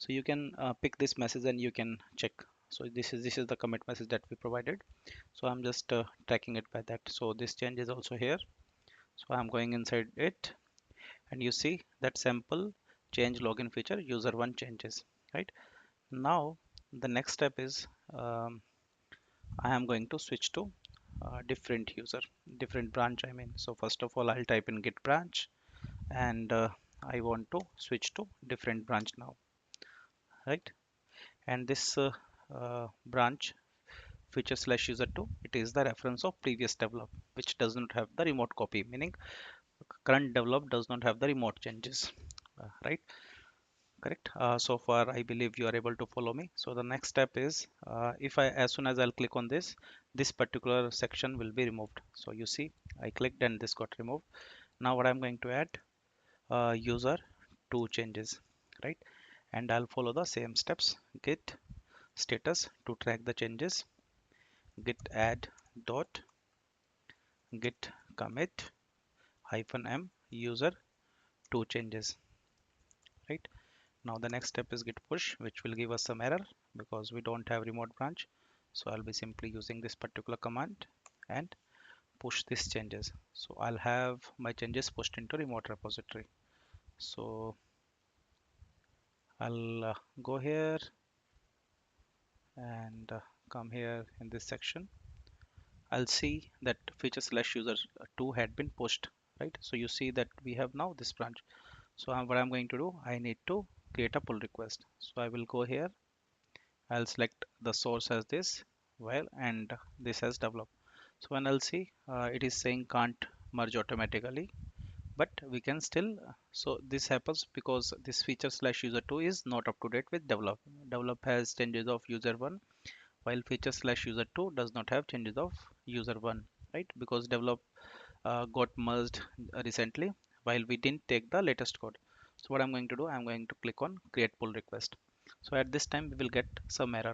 So you can pick this message and you can check. So this is the commit message that we provided. So I'm just tracking it by that. So this change is also here. So I'm going inside it, and you see that sample change login feature user one changes, right? Now the next step is I am going to switch to different user, different branch. I mean, so first of all, I'll type in git branch, and I want to switch to different branch now, right? And this branch feature slash user 2, it is the reference of previous develop, which does not have the remote copy, meaning current develop does not have the remote changes, right? Correct. So far I believe you are able to follow me. So the next step is if I, as soon as I'll click on this particular section will be removed. So you see I clicked and this got removed. Now what I'm going to add, user 2 changes, right? And I'll follow the same steps. Git status to track the changes, git add dot git commit hyphen m user 2 changes, right? Now the next step is git push, which will give us some error because we don't have remote branch. So I'll be simply using this particular command and push these changes. So I'll have my changes pushed into remote repository. So I'll go here and come here in this section. I'll see that feature slash user 2 had been pushed, right? So you see that we have now this branch. So what I'm going to do, I need to create a pull request. So I will go here, I'll select the source as this, well, and this as develop. So when I'll see, it is saying can't merge automatically, but we can still. So this happens because this feature slash user 2 is not up to date with develop. Develop has changes of user 1, while feature slash user 2 does not have changes of user 1, right? Because develop got merged recently, while we didn't take the latest code. So what I'm going to do, I'm going to click on create pull request. So at this time we will get some error.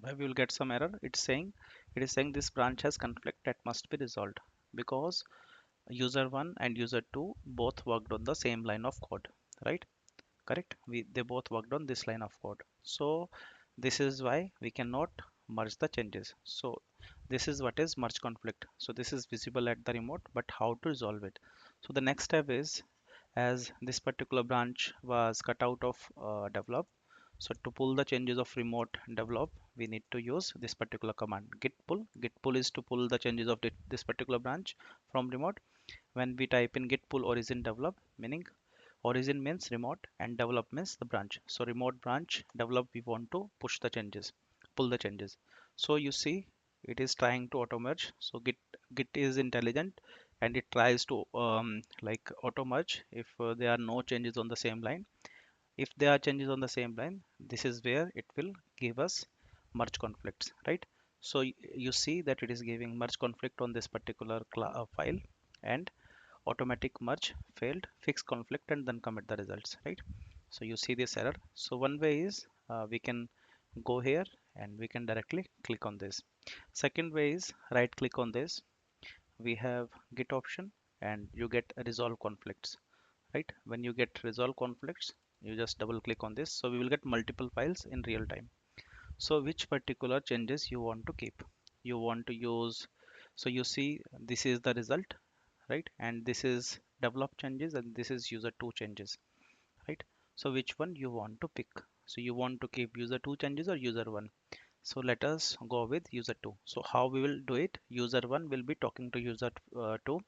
Why we will get some error? It is saying this branch has conflict that must be resolved because user 1 and user 2 both worked on the same line of code, right? Correct, they both worked on this line of code. So this is why we cannot merge the changes. So this is what is merge conflict. So this is visible at the remote, but how to resolve it? So the next step is, as this particular branch was cut out of develop, so to pull the changes of remote develop, we need to use this particular command git pull. Git pull is to pull the changes of this particular branch from remote. When we type in git pull origin develop, meaning origin means remote and develop means the branch. So remote branch develop, we want to push the changes, pull the changes. So you see it is trying to auto merge. So git is intelligent and it tries to like auto merge if there are no changes on the same line. If there are changes on the same line, this is where it will give us merge conflicts, right? So you see that it is giving merge conflict on this particular file, and automatic merge failed, fix conflict, and then commit the results, right? So you see this error. So one way is we can go here and we can directly click on this. Second way is right click on this, we have git option, and you get resolve conflicts, right? When you get resolve conflicts, you just double click on this, so we will get multiple files in real time. So which particular changes you want to keep, you want to use. So you see this is the result, right? And this is develop changes and this is user 2 changes, right? So which one you want to pick? So you want to keep user 2 changes or user 1? So let us go with user 2. So how we will do it, user 1 will be talking to user 2,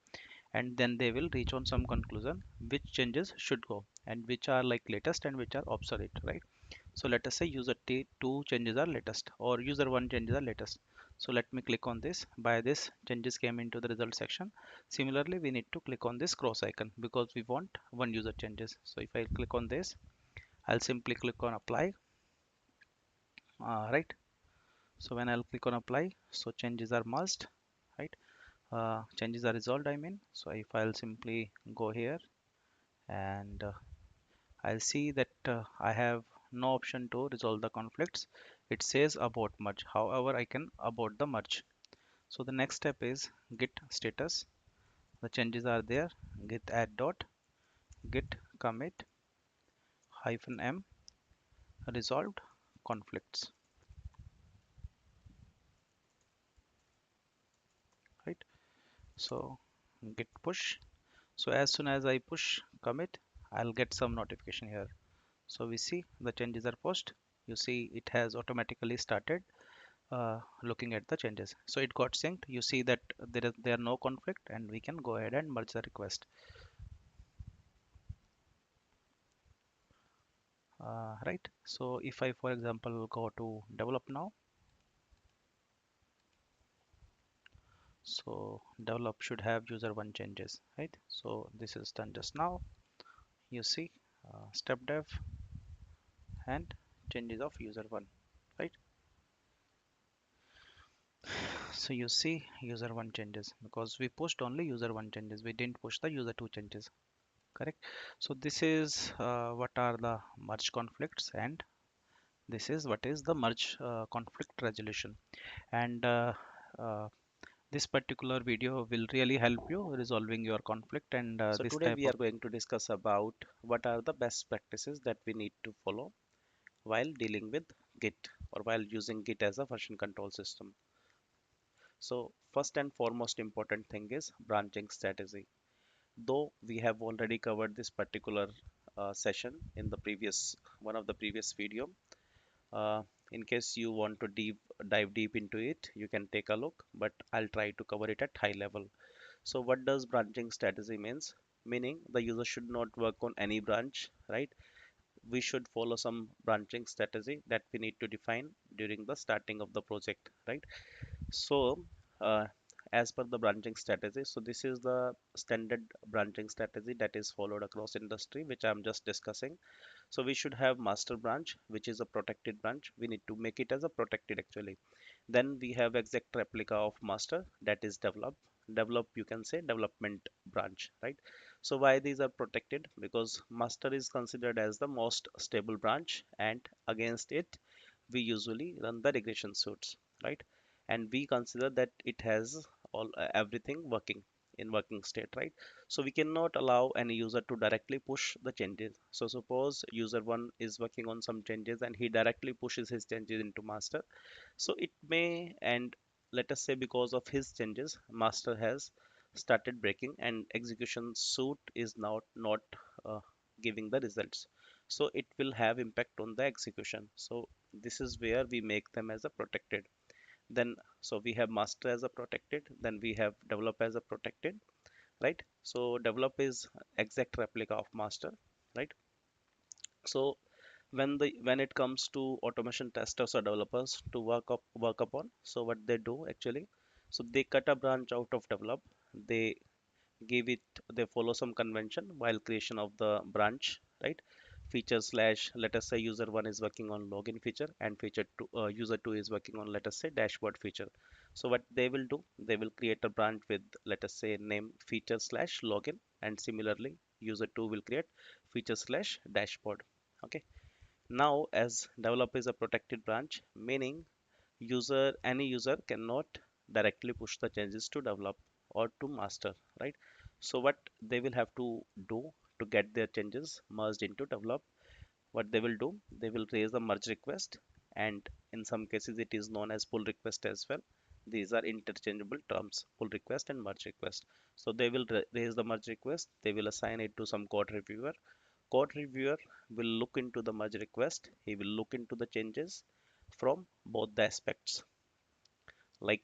and then they will reach on some conclusion which changes should go and which are like latest and which are obsolete, right? So let us say user 2 changes are latest or user 1 changes are latest. So let me click on this. By this, changes came into the result section. Similarly, we need to click on this cross icon because we want one user changes. So if I click on this, I'll simply click on apply, right? So when I'll click on apply, so changes are merged, right? Changes are resolved, I mean. So if I'll simply go here and I'll see that I have no option to resolve the conflicts. It says abort merge. However, I can abort the merge. So the next step is git status. The changes are there. Git add dot git commit -m resolved conflicts, right? So git push. So as soon as I push commit, I'll get some notification here. So we see the changes are post. You see it has automatically started looking at the changes. So it got synced. You see that there are no conflict, and we can go ahead and merge the request. Right. So if I, for example, go to develop now, so develop should have user one changes, right? So this is done just now. You see step dev and changes of user one, right? So you see user one changes because we pushed only user one changes. We didn't push the user two changes, correct? So this is what are the merge conflicts, and this is what is the merge conflict resolution. And uh, this particular video will really help you resolving your conflict, and So this today type we of. are going to discuss about what are the best practices that we need to follow while dealing with Git or while using Git as a version control system. So first and foremost important thing is branching strategy. Though we have already covered this particular session in the previous one of the previous video, uh, in case you want to dive deep into it, you can take a look, but I'll try to cover it at high level. So what does branching strategy means? Meaning the user should not work on any branch, right? We should follow some branching strategy that we need to define during the starting of the project, right? So uh, as per the branching strategy, so this is the standard branching strategy that is followed across industry, which I'm just discussing. So we should have master branch, which is a protected branch. We need to make it as a protected actually. Then we have exact replica of master, that is develop, you can say development branch, right? So why these are protected? Because master is considered as the most stable branch, and against it we usually run the regression suits, right? And we consider that it has all everything working in working state, right? So we cannot allow any user to directly push the changes. So suppose user one is working on some changes and he directly pushes his changes into master, so it may, and let us say because of his changes master has started breaking and execution suit is now not uh, giving the results, so it will have impact on the execution. So this is where we make them as a protected. Then so we have master as a protected, then we have develop as a protected, right? So develop is exact replica of master, right? So when it comes to automation testers or developers to work upon, so what they do actually, so they cut a branch out of develop, they give it, they follow some convention while creation of the branch, right? Feature slash, let us say user one is working on login feature and feature two, user two is working on, let us say, dashboard feature. So what they will do, they will create a branch with, let us say, name feature slash login, and similarly user two will create feature slash dashboard. Okay, now as develop is a protected branch, meaning any user cannot directly push the changes to develop or to master, right? So what they will have to do to get their changes merged into develop, what they will do, they will raise a merge request, and in some cases it is known as pull request as well. These are interchangeable terms, pull request and merge request. So they will raise the merge request, they will assign it to some code reviewer. Code reviewer will look into the merge request, he will look into the changes from both the aspects, like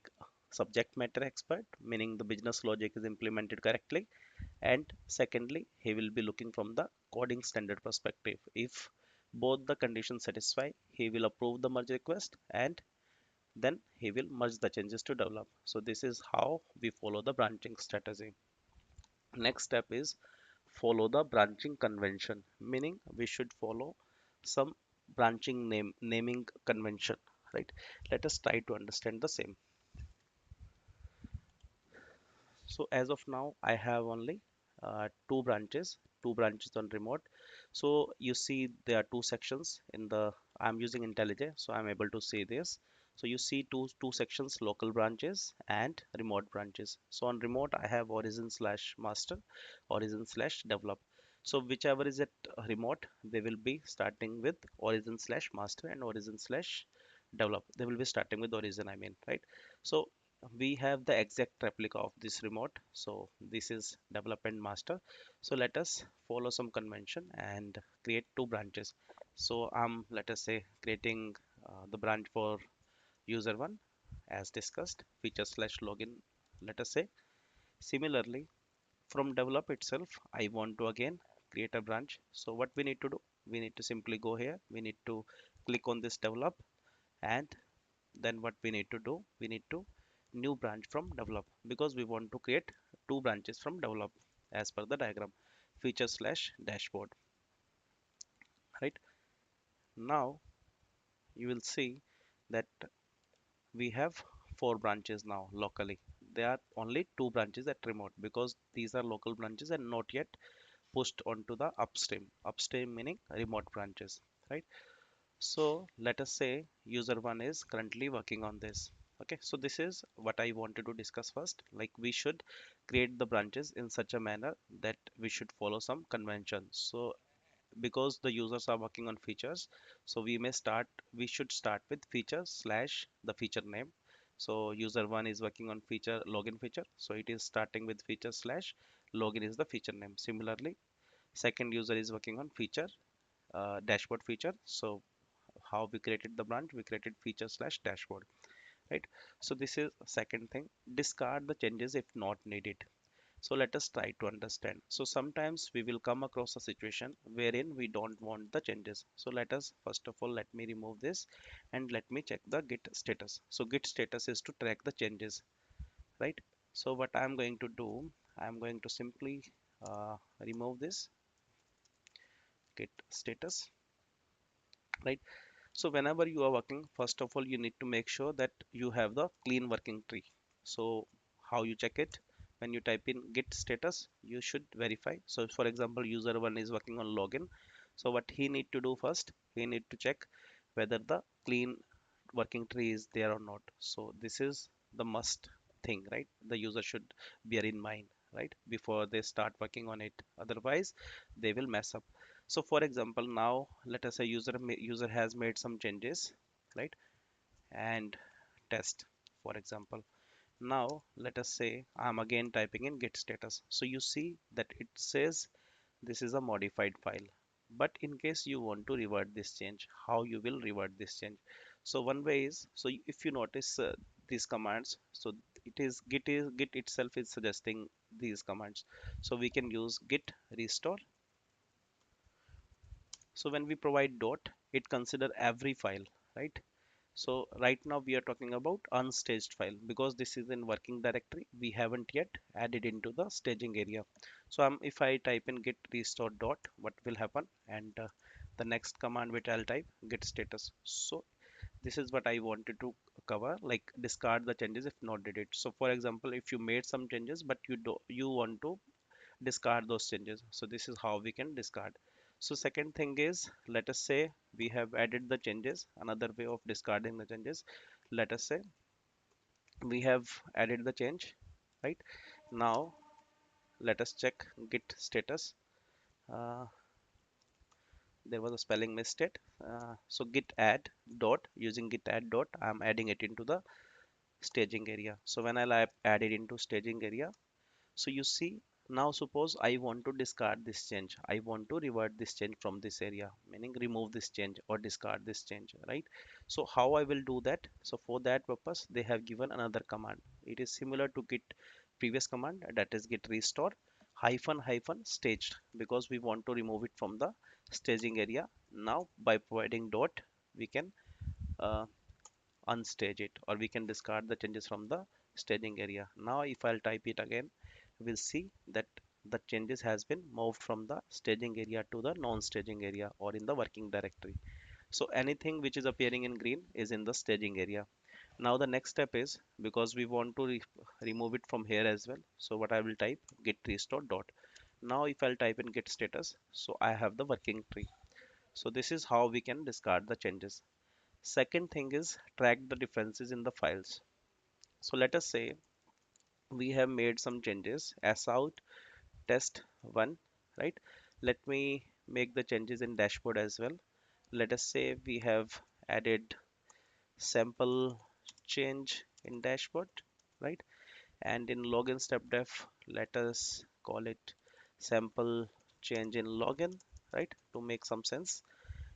subject matter expert, meaning the business logic is implemented correctly, and secondly he will be looking from the coding standard perspective. If both the conditions satisfy, he will approve the merge request, and then he will merge the changes to develop. So this is how we follow the branching strategy. Next step is follow the branching convention, meaning we should follow some branching naming convention, right? Let us try to understand the same. So as of now, I have only two branches on remote. So you see there are two sections in the, I'm using IntelliJ, so I'm able to see this. So you see two sections, local branches and remote branches. So on remote, I have origin slash master, origin slash develop. So whichever is at remote, they will be starting with origin slash master and origin slash develop. They will be starting with origin, I mean, right? So we have the exact replica of this remote. So this is development master. So let us follow some convention and create two branches. So I'm, let us say, creating the branch for user one as discussed, feature slash login, let us say. Similarly, from develop itself, I want to again create a branch. So what we need to do, we need to simply go here, we need to click on this develop, and then what we need to do, we need to new branch from develop, because we want to create two branches from develop as per the diagram, feature slash dashboard, right? Now you will see that we have four branches now locally. There are only two branches at remote because these are local branches and not yet pushed onto the upstream. Upstream meaning remote branches, right? So let us say user one is currently working on this. Okay, so this is what I wanted to discuss first. Like we should create the branches in such a manner that we should follow some conventions. So because the users are working on features, so we should start with feature slash the feature name. So user one is working on feature login feature, so it is starting with feature slash login is the feature name. Similarly, second user is working on feature dashboard feature. So how we created the branch, we created feature slash dashboard, right? So this is second thing, discard the changes if not needed. So let us try to understand. So sometimes we will come across a situation wherein we don't want the changes. So let us first of all, let me remove this and let me check the git status. So git status is to track the changes, right? So what I'm going to do, I'm going to simply remove this git status, right? So whenever you are working, first of all, you need to make sure that you have the clean working tree. So how you check it? When you type in git status, you should verify. So for example, user one is working on login. So what he need to do first, he need to check whether the clean working tree is there or not. So this is the must thing, right? The user should bear in mind, right, before they start working on it. Otherwise, they will mess up. So for example, now let us say user has made some changes, right? And test, for example. Now let us say I'm again typing in git status. So you see that it says this is a modified file. But in case you want to revert this change, how you will revert this change? So one way is, so if you notice these commands, so git itself is suggesting these commands. So we can use git restore. So when we provide dot, it consider every file, right? So right now we are talking about unstaged file because this is in working directory. We haven't yet added into the staging area. So if I type in git restore dot, what will happen? And the next command which I'll type git status. So this is what I wanted to cover, like discard the changes if not did it. So for example, if you made some changes but you want to discard those changes, so this is how we can discard. So second thing is, let us say we have added the changes. Another way of discarding the changes, let us say we have added the change, right? Now let us check git status. uh, there was a spelling mistake. So git add dot, using git add dot, I'm adding it into the staging area. So when I add it into staging area, so you see, now suppose I want to discard this change. I want to revert this change from this area, meaning remove this change or discard this change, right? So how I will do that? So for that purpose, they have given another command. It is similar to git previous command, that is git restore hyphen hyphen staged, because we want to remove it from the staging area. Now by providing dot, we can uh, unstage it, or we can discard the changes from the staging area. Now if I'll type it again, we'll see that the changes has been moved from the staging area to the non-staging area or in the working directory. So anything which is appearing in green is in the staging area. Now the next step is, because we want to remove it from here as well, so what I will type git restore dot. Now if I'll type in git status, so I have the working tree. So this is how we can discard the changes. Second thing is track the differences in the files. So let us say we have made some changes as out test 1, right? Let me make the changes in dashboard as well. Let us say we have added sample change in dashboard, right? And in login step def, let us call it sample change in login, right? To make some sense.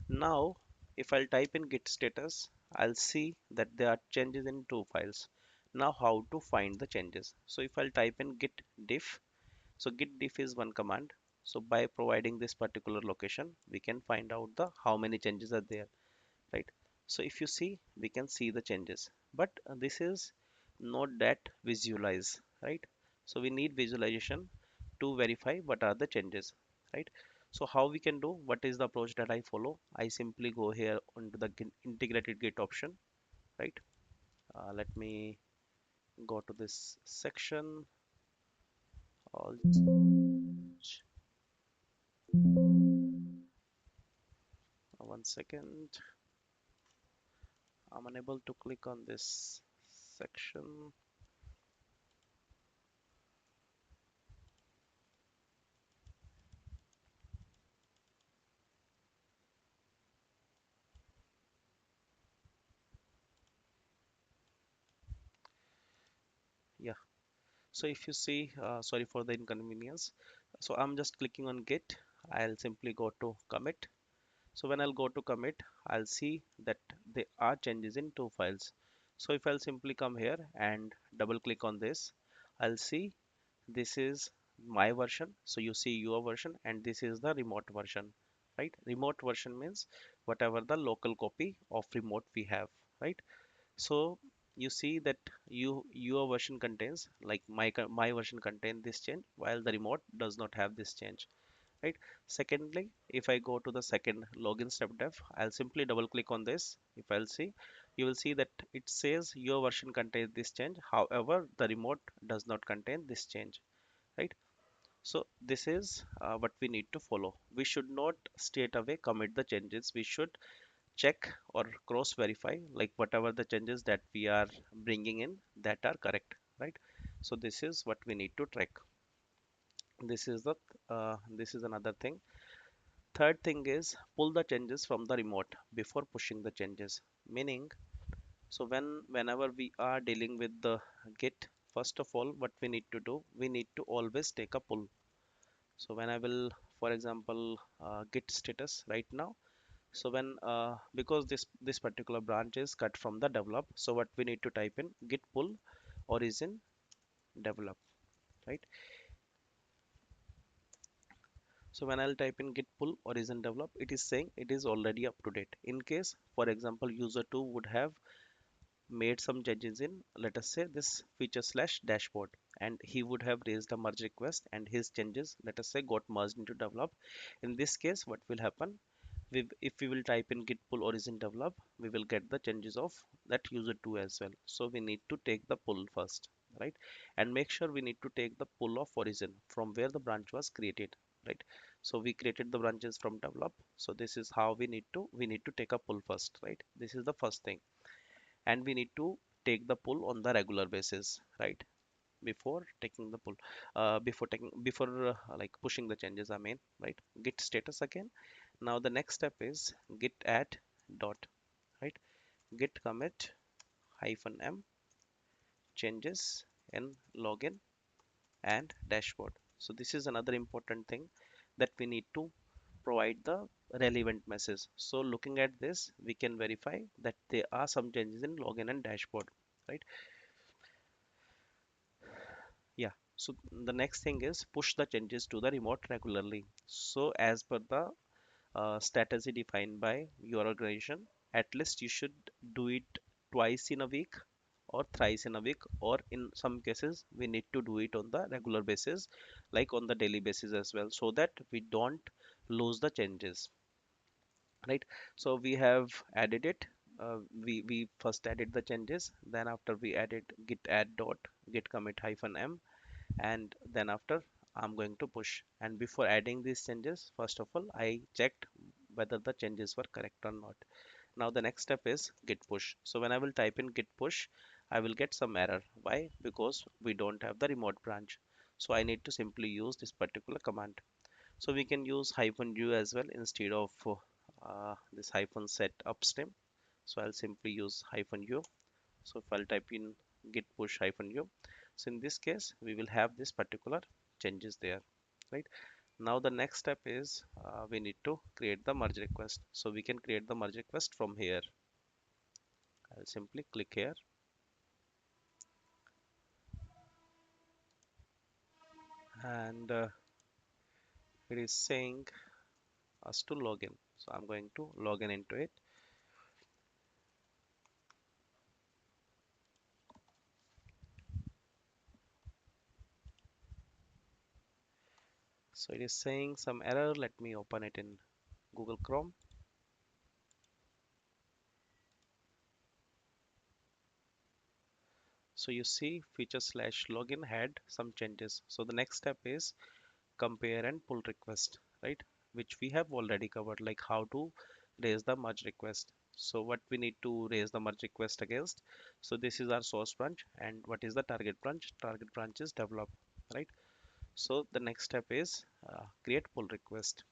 Now, if I'll type in git status, I'll see that there are changes in two files. Now, how to find the changes? So if I'll type in git diff, so git diff is one command. So by providing this particular location, we can find out the how many changes are there, right? So if you see, we can see the changes, but this is not that visualize, right? So we need visualization to verify what are the changes, right? So how we can do, what is the approach that I follow? I simply go here onto the integrated git option, right? Let me go to this section. All 1 second. I'm unable to click on this section. Yeah. So if you see, sorry for the inconvenience. So I'm just clicking on git. I'll simply go to commit. So when I'll go to commit, I'll see that there are changes in two files. So if I'll simply come here and double click on this, I'll see this is my version. So you see your version, and this is the remote version, right? Remote version means whatever the local copy of remote we have, right? So you see that your version contains, like my version contain this change, while the remote does not have this change, right? Secondly, if I go to the second login step def, I'll simply double click on this. If I'll see, you will see that it says your version contains this change, however the remote does not contain this change, right? So this is what we need to follow. We should not straight away commit the changes. We should check or cross verify, like whatever the changes that we are bringing in that are correct, right? So this is what we need to track. This is another thing. Third thing is pull the changes from the remote before pushing the changes, meaning, so whenever we are dealing with the git, first of all what we need to do, we need to always take a pull. So when I will, for example, git status right now. So when because this particular branch is cut from the develop, so what we need to type in git pull origin develop, right? So when I'll type in git pull origin develop, it is saying it is already up to date. In case, for example, user 2 would have made some changes in, let us say, this feature slash dashboard, and he would have raised a merge request, and his changes, let us say, got merged into develop. In this case, what will happen, if we will type in git pull origin develop, we will get the changes of that user 2 as well. So we need to take the pull first, right? And make sure we need to take the pull of origin from where the branch was created, right? So we created the branches from develop, so this is how we need to take a pull first, right? This is the first thing. And we need to take the pull on the regular basis, right? Before taking the pull, before like pushing the changes, I mean, right? Git status again. Now the next step is git add dot, right? Git commit hyphen m changes in login and dashboard. So this is another important thing, that we need to provide the relevant message. So looking at this, we can verify that there are some changes in login and dashboard, right? Yeah. So the next thing is push the changes to the remote regularly. So as per the strategy defined by your organization, at least you should do it twice in a week or thrice in a week, or in some cases we need to do it on the regular basis, like on the daily basis as well, so that we don't lose the changes, right? So we have added it. We first added the changes, then after we added git add dot git commit hyphen m, and then after I'm going to push. And before adding these changes, first of all I checked whether the changes were correct or not. Now the next step is git push. So when I will type in git push, I will get some error. Why? Because we don't have the remote branch. So I need to simply use this particular command. So we can use hyphen u as well instead of this hyphen set upstream. So I'll simply use hyphen u. So if I'll type in git push hyphen u, so in this case we will have this particular changes there, right? Now the next step is we need to create the merge request. So we can create the merge request from here. I'll simply click here, and it is saying us to log in. So I'm going to log in into it. So it is saying some error. Let me open it in Google Chrome. So you see feature slash login had some changes. So the next step is compare and pull request, right? Which we have already covered, like how to raise the merge request. So what we need to raise the merge request against. So this is our source branch, and what is the target branch? Target branch is develop, right? So the next step is create pull request.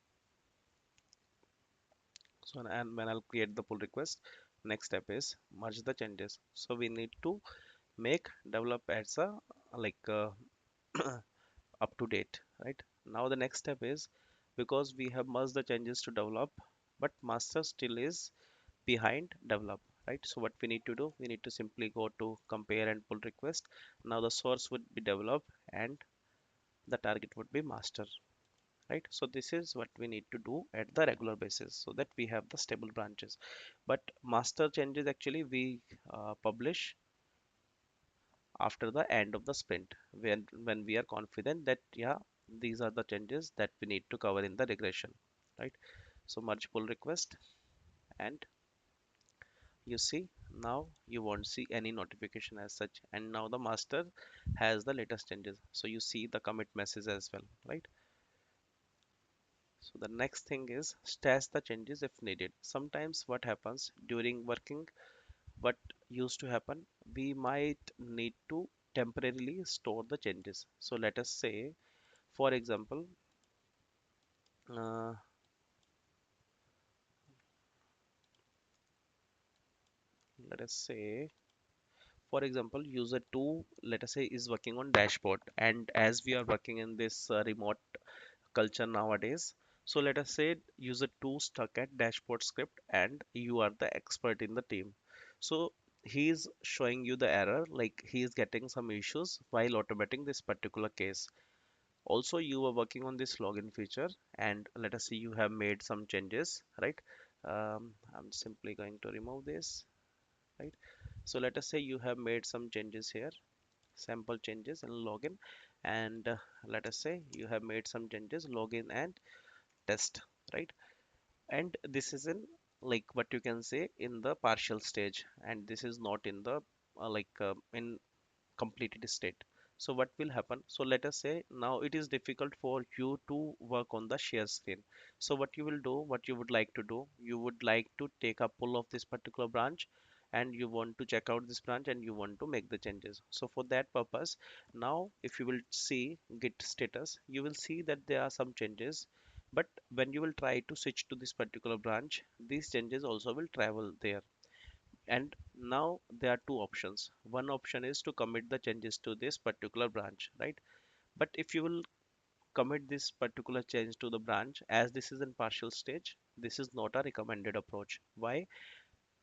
So and when I'll create the pull request, next step is merge the changes. So we need to make develop as a like up to date, right? Now the next step is, because we have merged the changes to develop, but master still is behind develop, right? So what we need to do, we need to simply go to compare and pull request. Now the source would be develop and the target would be master, right? So this is what we need to do at the regular basis so that we have the stable branches. But master changes actually we publish after the end of the sprint, when we are confident that yeah, these are the changes that we need to cover in the regression, right? So merge pull request, and you see now you won't see any notification as such, and now the master has the latest changes, so you see the commit message as well, right? So the next thing is stash the changes if needed. Sometimes what happens during working, what used to happen, we might need to temporarily store the changes. So let us say, for example, uh, let us say, for example, user 2, let us say, is working on dashboard, and as we are working in this remote culture nowadays, so let us say user 2 stuck at dashboard script and you are the expert in the team. So he is showing you the error, like he is getting some issues while automating this particular case. Also you are working on this login feature, and let us see you have made some changes, right? I'm simply going to remove this, right? So let us say you have made some changes here, sample changes in login, and let us say you have made some changes login and test, right? And this is in, like, what you can say, in the partial stage, and this is not in the in completed state. So what will happen, so let us say now it is difficult for you to work on the share screen. So what you will do, what you would like to do, you would like to take a pull of this particular branch, and you want to check out this branch and you want to make the changes. So for that purpose, now if you will see git status, you will see that there are some changes, but when you will try to switch to this particular branch, these changes also will travel there. And now there are two options. One option is to commit the changes to this particular branch, right? But if you will commit this particular change to the branch, as this is in partial stage, this is not a recommended approach. Why?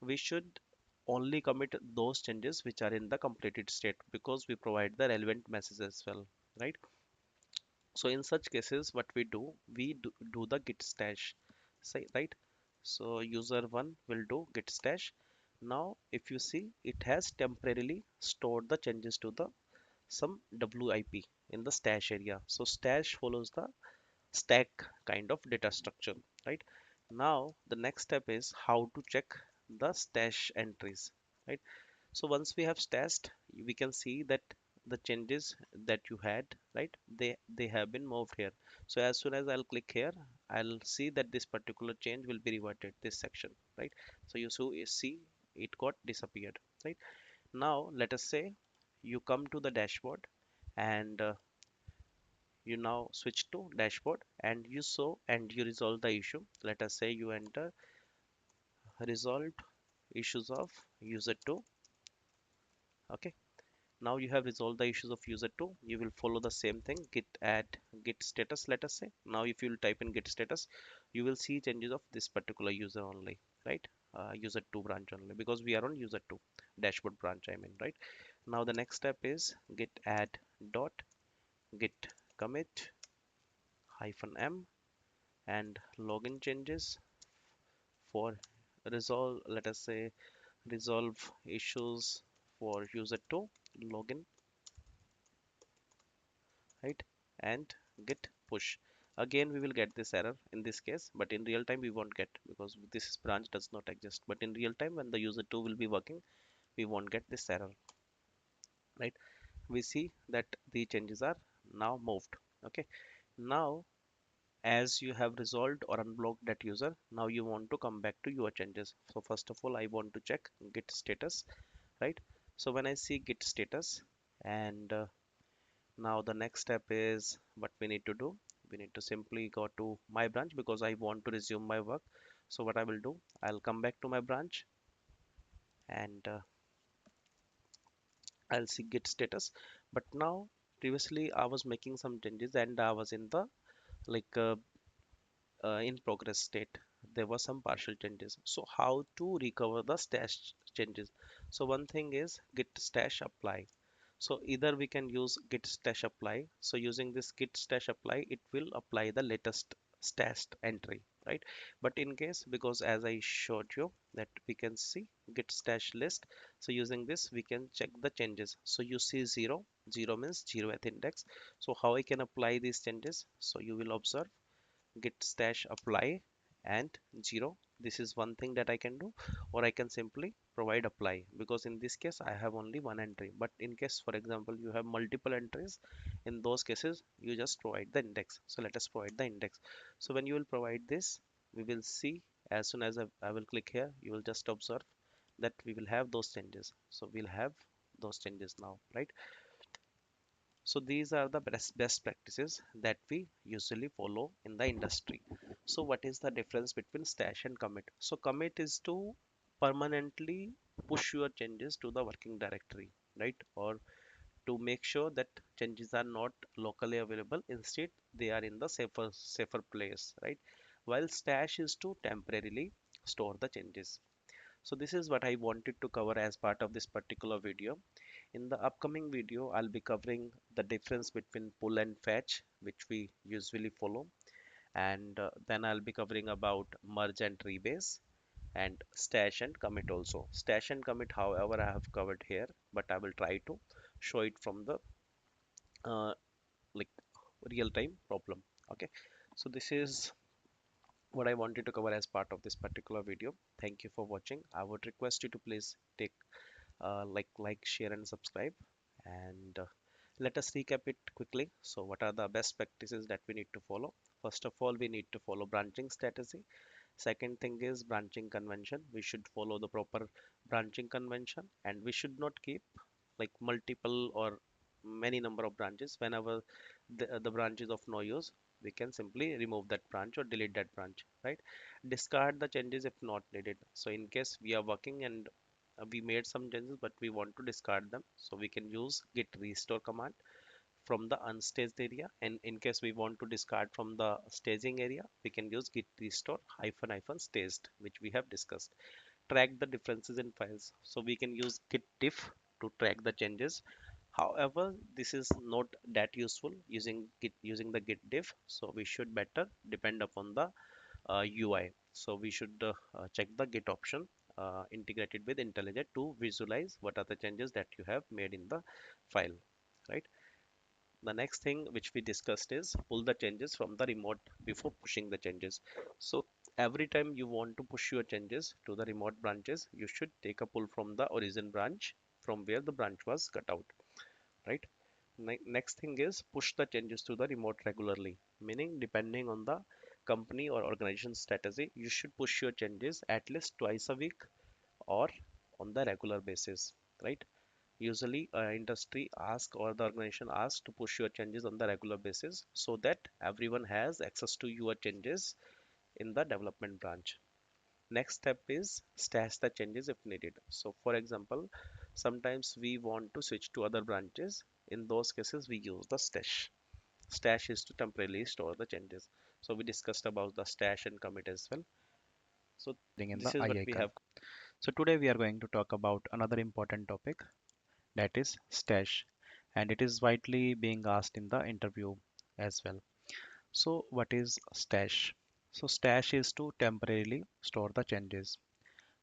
We should only commit those changes which are in the completed state, because we provide the relevant message as well, right? So in such cases, what we do, we do the git stash, say, right? So user one will do git stash. Now if you see, it has temporarily stored the changes to the some WIP in the stash area. So stash follows the stack kind of data structure, right? Now the next step is how to check the stash entries, right? So once we have stashed, we can see that the changes that you had, right, they have been moved here. So as soon as I'll click here, I'll see that this particular change will be reverted, this section, right? So you see it got disappeared, right? Now let us say you come to the dashboard, and You now switch to dashboard and you show and you resolve the issue. Let us say you enter resolved issues of user 2. Okay, now you have resolved the issues of user 2. You will follow the same thing, git add git status. Let us say now if you will type in git status, you will see changes of this particular user only, right? User 2 branch only, because we are on user 2 dashboard branch, I mean, right? Now the next step is git add dot git commit hyphen m and login changes for resolve, let us say resolve issues for user 2 login, right? And git push. Again we will get this error in this case, but in real time we won't get, because this branch does not exist. But in real time when the user 2 will be working, we won't get this error, right? We see that the changes are now moved. Okay, now as you have resolved or unblocked that user, now you want to come back to your changes. So first of all I want to check git status, right? So when I see git status, and now the next step is what we need to do. We need to simply go to my branch because I want to resume my work. So what I will do, I'll come back to my branch and I'll see git status. But now previously I was making some changes and I was in the like in progress state. There were some partial changes. So how to recover the stash changes? So one thing is git stash apply. So either we can use git stash apply. So using this git stash apply, it will apply the latest stashed entry, right? But in case, because as I showed you that we can see git stash list. So using this, we can check the changes. So you see 0, 0 means 0th index. So how I can apply these changes? So you will observe git stash apply and 0. This is one thing that I can do, or I can simply provide apply, because in this case I have only one entry. But in case for example you have multiple entries, in those cases you just provide the index. So let us provide the index. So when you will provide this, we will see as soon as I will click here, you will just observe that we will have those changes. So we'll have those changes now, right? So these are the best practices that we usually follow in the industry. So what is the difference between stash and commit? So commit is to permanently push your changes to the working directory, right? Or to make sure that changes are not locally available. Instead, they are in the safer place, right? While stash is to temporarily store the changes. So this is what I wanted to cover as part of this particular video. In the upcoming video, I'll be covering the difference between pull and fetch, which we usually follow. And then I'll be covering about merge and rebase and stash and commit also. Stash and commit, however, I have covered here, but I will try to show it from the uh, like real time problem. Okay. So this is what I wanted to cover as part of this particular video. Thank you for watching. I would request you to please take share and subscribe, and let us recap it quickly. So what are the best practices that we need to follow? First of all, we need to follow branching strategy. Second thing is branching convention. We should follow the proper branching convention, and we should not keep like multiple or many number of branches. Whenever the branch is of no use, we can simply remove that branch or delete that branch, right? Discard the changes if not needed. So in case we are working and we made some changes but we want to discard them, so we can use git restore command from the unstaged area. And in case we want to discard from the staging area, we can use git restore hyphen hyphen staged, which we have discussed. Track the differences in files, so we can use git diff to track the changes. However, this is not that useful using the git diff, so we should better depend upon the UI. So we should check the git option integrated with IntelliJ to visualize what are the changes that you have made in the file, right? The next thing which we discussed is pull the changes from the remote before pushing the changes. So every time you want to push your changes to the remote branches, you should take a pull from the origin branch from where the branch was cut out, right? Next thing is push the changes to the remote regularly, meaning depending on the company or organization strategy, you should push your changes at least twice a week or on the regular basis, right? Usually industry ask or the organization asks to push your changes on the regular basis so that everyone has access to your changes in the development branch. Next step is stash the changes if needed. So for example, sometimes we want to switch to other branches. In those cases we use the stash. Stash is to temporarily store the changes. So we discussed about the stash and commit as well. So In the this is I what we icon. have. So today we are going to talk about another important topic, that is stash, and it is widely being asked in the interview as well. So what is stash? So stash is to temporarily store the changes,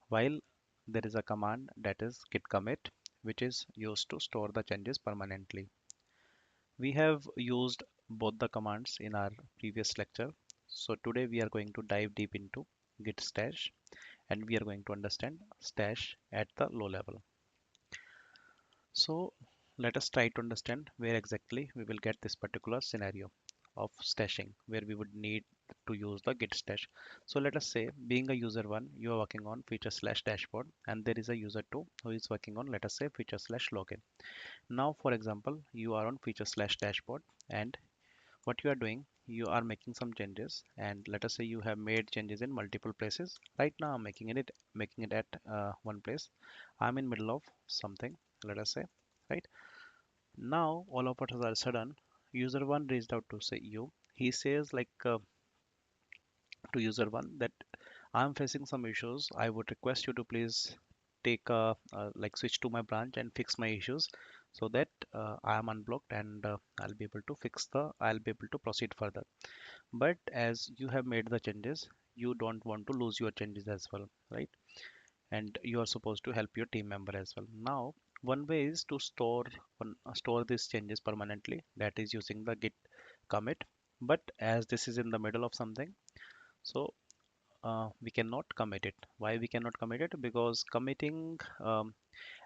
while there is a command that is git commit, which is used to store the changes permanently. We have used both the commands in our previous lecture. So today we are going to dive deep into git stash, and we are going to understand stash at the low level. So let us try to understand where exactly we will get this particular scenario of stashing, where we would need to use the git stash. So let us say, being a user one, you are working on feature slash dashboard, and there is a user two who is working on, let us say, feature slash login. Now for example, you are on feature slash dashboard, and what you are doing, you are making some changes, and let us say you have made changes in multiple places. Right now I'm making it at one place. I'm in middle of something, let us say, right? Now all of us are sudden, user one reached out to say you. He says like to user one that I'm facing some issues, I would request you to please take like switch to my branch and fix my issues, so that I am unblocked, and I'll be able to proceed further. But as you have made the changes, you don't want to lose your changes as well, right? And you are supposed to help your team member as well. Now one way is to store these changes permanently, that is using the git commit. But as this is in the middle of something, so we cannot commit it. Why we cannot commit it? Because committing,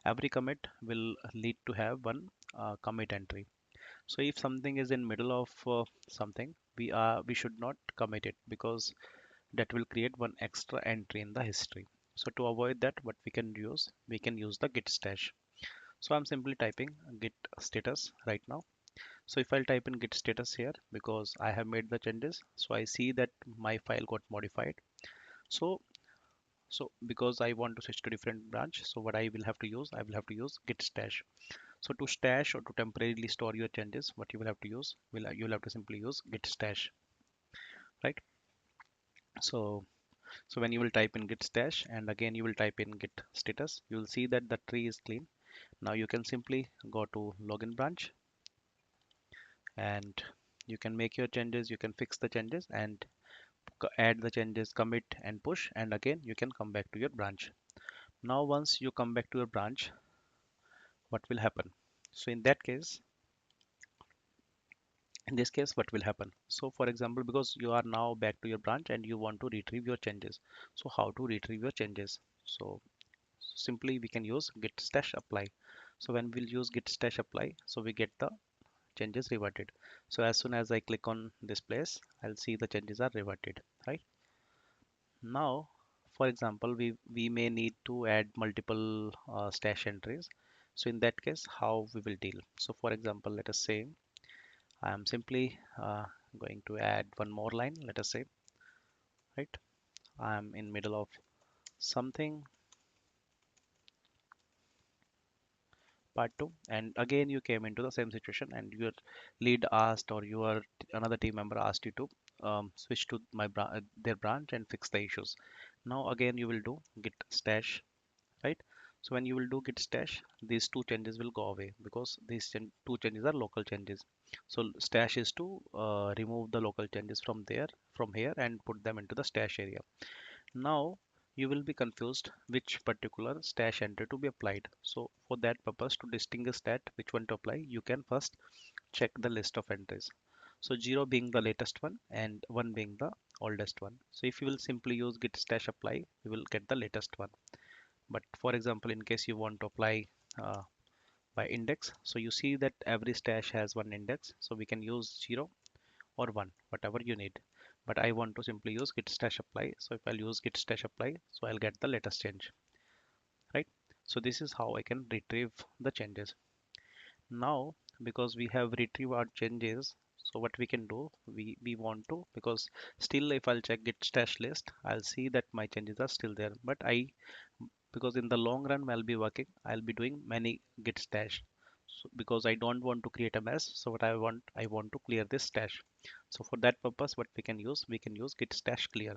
every commit will lead to have one commit entry. So if something is in middle of something, we should not commit it, because that will create one extra entry in the history. So to avoid that, what we can use the git stash. So I'm simply typing git status right now. So if I'll type in git status here, because I have made the changes, so I see that my file got modified. So so because I want to switch to different branch, so what I will have to use git stash. So to stash or to temporarily store your changes, what you will have to use, you'll have to simply use git stash, right? So so when you will type in git stash and again you will type in git status, you will see that the tree is clean. Now you can simply go to login branch, and you can make your changes, you can fix the changes, and add the changes, commit and push, and again you can come back to your branch. Now once you come back to your branch, what will happen? So in this case, what will happen? So for example, because you are now back to your branch and you want to retrieve your changes, so how to retrieve your changes? So simply we can use git stash apply. So when we'll use git stash apply, so we get the changes reverted. So as soon as I click on this place, I'll see the changes are reverted, right? Now for example, we may need to add multiple stash entries. So in that case, how we will deal? So for example, let us say I am simply going to add one more line, let us say, right? I am in middle of something, part 2, and again you came into the same situation, and your lead asked, or your another team member asked you to switch to their branch and fix the issues. Now again you will do git stash, right? So when you will do git stash, these two changes will go away, because these two changes are local changes. So stash is to remove the local changes from here and put them into the stash area. Now you will be confused which particular stash entry to be applied. So for that purpose, to distinguish that which one to apply, you can first check the list of entries. So 0 being the latest one and 1 being the oldest one. So if you will simply use git stash apply, you will get the latest one. But for example, in case you want to apply uh, by index, so you see that every stash has one index, so we can use 0 or 1, whatever you need. But I want to simply use git stash apply. So if I'll use git stash apply, so I'll get the latest change, right? So this is how I can retrieve the changes. Now, because we have retrieved our changes, so what we can do, we want to, because still if I'll check git stash list, I'll see that my changes are still there. But because in the long run I'll be working, I'll be doing many git stash. So because I don't want to create a mess, so what I want to clear this stash. So for that purpose, what we can use git stash clear.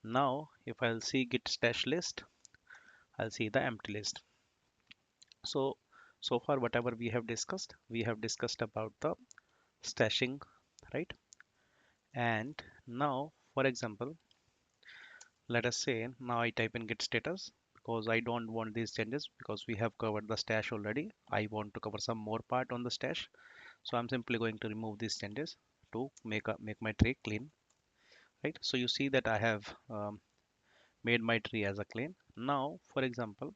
Now, if I'll see git stash list, I'll see the empty list. So, so far whatever we have discussed about the stashing, right? And now, for example, let us say now I type in git status because I don't want these changes because we have covered the stash already. I want to cover some more part on the stash. So I'm simply going to remove these changes to make my tree clean, right? So you see that I have made my tree as a clean. Now, for example,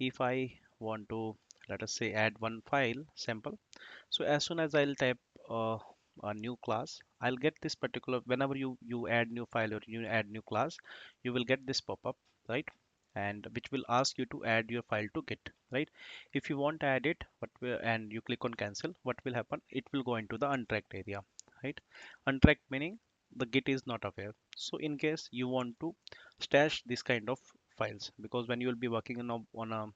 if I want to, let us say, add one file sample. So as soon as I'll type uh, a new class, I'll get this particular, whenever you add new file or you add new class, you will get this pop-up, right? And which will ask you to add your file to Git, right? If you want to add it, and you click on cancel, what will happen? It will go into the untracked area, right? Untracked meaning the Git is not aware. So in case you want to stash this kind of files, because when you will be working on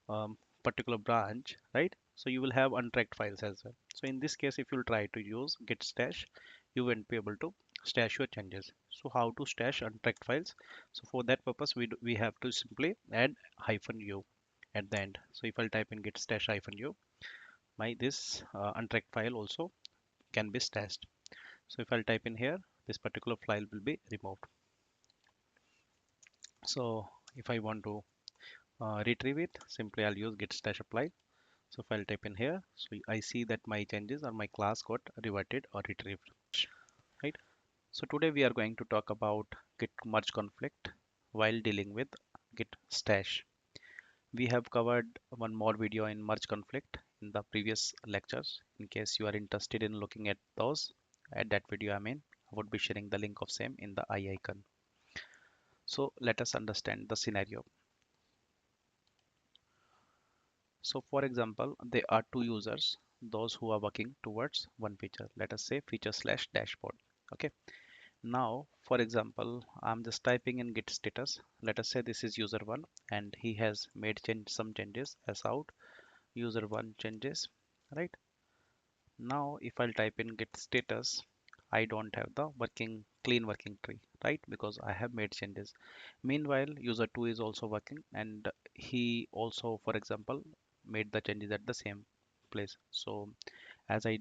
a particular branch, right? So you will have untracked files as well. So in this case, if you'll try to use git stash, you won't be able to stash your changes. So how to stash untracked files? So for that purpose, we have to simply add -u at the end. So if I'll type in git stash -u, my this untracked file also can be stashed. So if I'll type in here, this particular file will be removed. So if I want to retrieve it, simply I'll use git stash apply. So if I'll type in here, so I see that my changes or my class got reverted or retrieved, right? So today we are going to talk about git merge conflict while dealing with git stash. We have covered one more video in merge conflict in the previous lectures. In case you are interested in looking at those, at that video, I would be sharing the link of same in the I icon. So let us understand the scenario. So for example, there are two users, those who are working towards one feature. Let us say feature slash dashboard. Okay. Now, for example, I'm just typing in git status. Let us say this is user one and he has made some changes as out user one changes, right? Now, if I'll type in git status, I don't have the clean working tree, right? Because I have made changes. Meanwhile, user 2 is also working and he also, for example, made the changes at the same place. So as I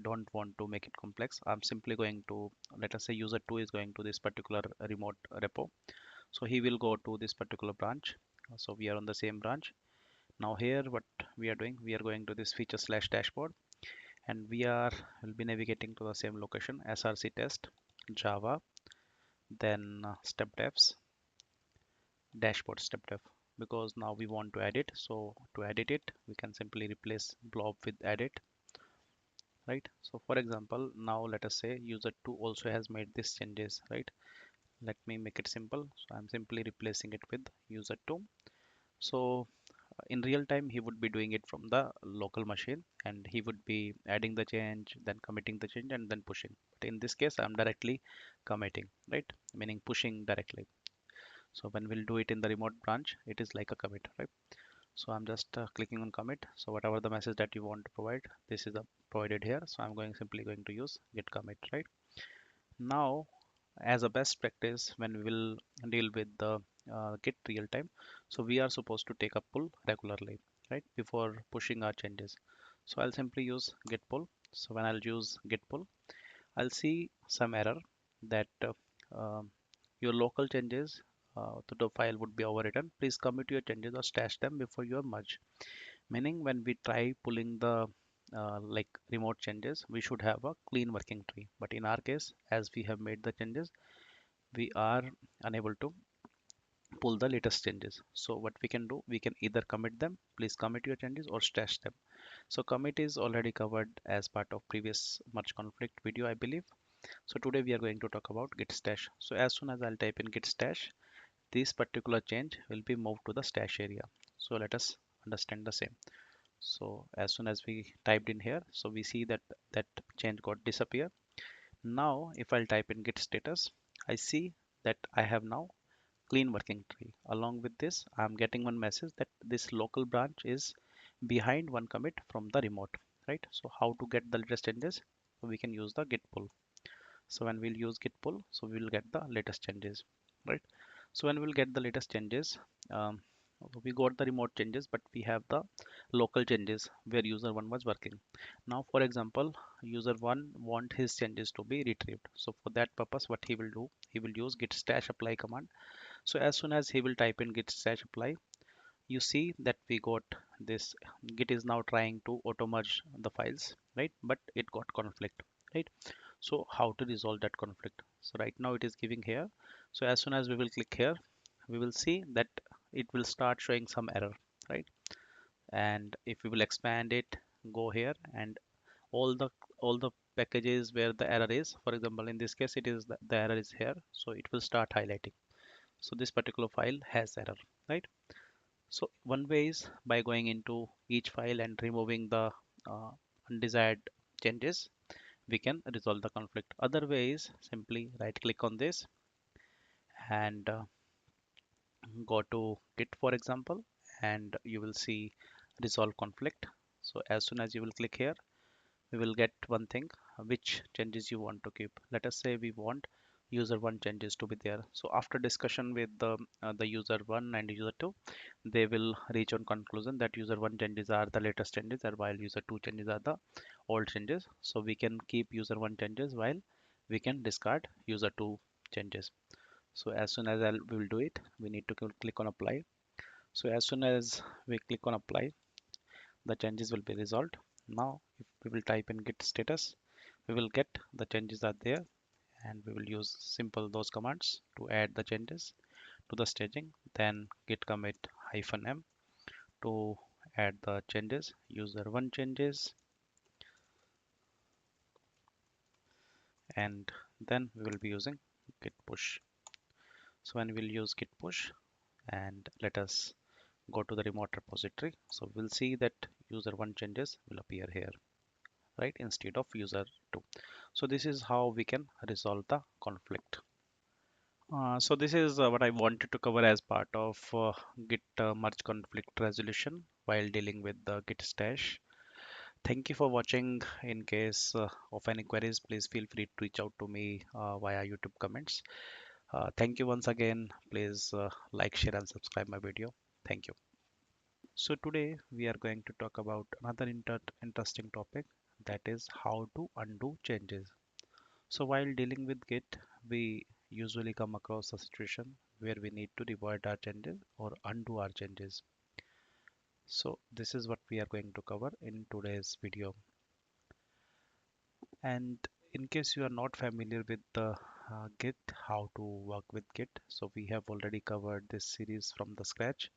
don't want to make it complex, I'm simply going to, let us say user 2 is going to this particular remote repo. So he will go to this particular branch. So we are on the same branch. Now here what we are doing, we are going to this feature slash dashboard and will be navigating to the same location, src test java, then step devs dashboard step dev, because now we want to edit. So to edit it, we can simply replace blob with edit, right? So for example, now let us say user 2 also has made these changes, right? Let me make it simple. So I'm simply replacing it with user 2. So in real time, he would be doing it from the local machine and he would be adding the change, then committing the change and then pushing. But in this case, I'm directly committing, right? Meaning pushing directly. So when we'll do it in the remote branch, it is like a commit, right? So I'm just clicking on commit. So whatever the message that you want to provide, this is provided here. So I'm simply going to use git commit, right? Now, as a best practice, when we will deal with the git real time, so we are supposed to take a pull regularly, right? Before pushing our changes. So I'll simply use git pull. So when I'll use git pull, I'll see some error that your local changes to the file would be overwritten. Please commit your changes or stash them before your merge. Meaning when we try pulling the like remote changes, we should have a clean working tree. But in our case, as we have made the changes, we are unable to pull the latest changes. So what we can do, we can either commit them, please commit your changes, or stash them. So commit is already covered as part of previous merge conflict video, I believe. So today we are going to talk about git stash. So as soon as I'll type in git stash, this particular change will be moved to the stash area. So let us understand the same. So as soon as we typed in here, so we see that that change got disappear. Now if I'll type in git status, I see that I have now clean working tree. Along with this, I'm getting one message that this local branch is behind one commit from the remote, right? So how to get the latest changes? So we can use the git pull. So when we'll use git pull, so we will get the latest changes, right? So when we'll get the latest changes, um, we got the remote changes, but we have the local changes where user one was working. Now, for example, user one want his changes to be retrieved. So for that purpose, what he will do, he will use git stash apply command. So as soon as he will type in git stash apply, you see that we got this git is now trying to auto merge the files, right? But it got conflict, right? So how to resolve that conflict? So right now it is giving here. So as soon as we will click here, we will see that it will start showing some error, right? And if we will expand it, go here, and all the all the packages where the error is, for example in this case it is the error is here, so it will start highlighting. So this particular file has error, right? So one way is by going into each file and removing the uh, undesired changes, we can resolve the conflict. Other way is simply right click on this and go to git, for example, and you will see resolve conflict. So as soon as you will click here, we will get one thing, which changes you want to keep. Let us say we want user one changes to be there. So after discussion with the user one and user two, they will reach on conclusion that user one changes are the latest changes, and while user two changes are the old changes. So we can keep user one changes while we can discard user two changes. So as soon as we will do it, we need to click on apply. So as soon as we click on apply, the changes will be resolved. Now if we will type in git status, we will get the changes are there, and we will use simple those commands to add the changes to the staging. Then git commit -m to add the changes, user one changes, and then we will be using git push. So when we'll use git push, and let us go to the remote repository, so we'll see that user one changes will appear here, right, instead of user two. So this is how we can resolve the conflict. So this is what I wanted to cover as part of git merge conflict resolution while dealing with the git stash. Thank you for watching. In case of any queries, please feel free to reach out to me via YouTube comments. Thank you once again. Please like, share, and subscribe my video. Thank you. So today we are going to talk about another interesting topic, that is how to undo changes. So while dealing with Git, we usually come across a situation where we need to revert our changes or undo our changes. So this is what we are going to cover in today's video. And in case you are not familiar with the Git, how to work with Git, so we have already covered this series from the scratch.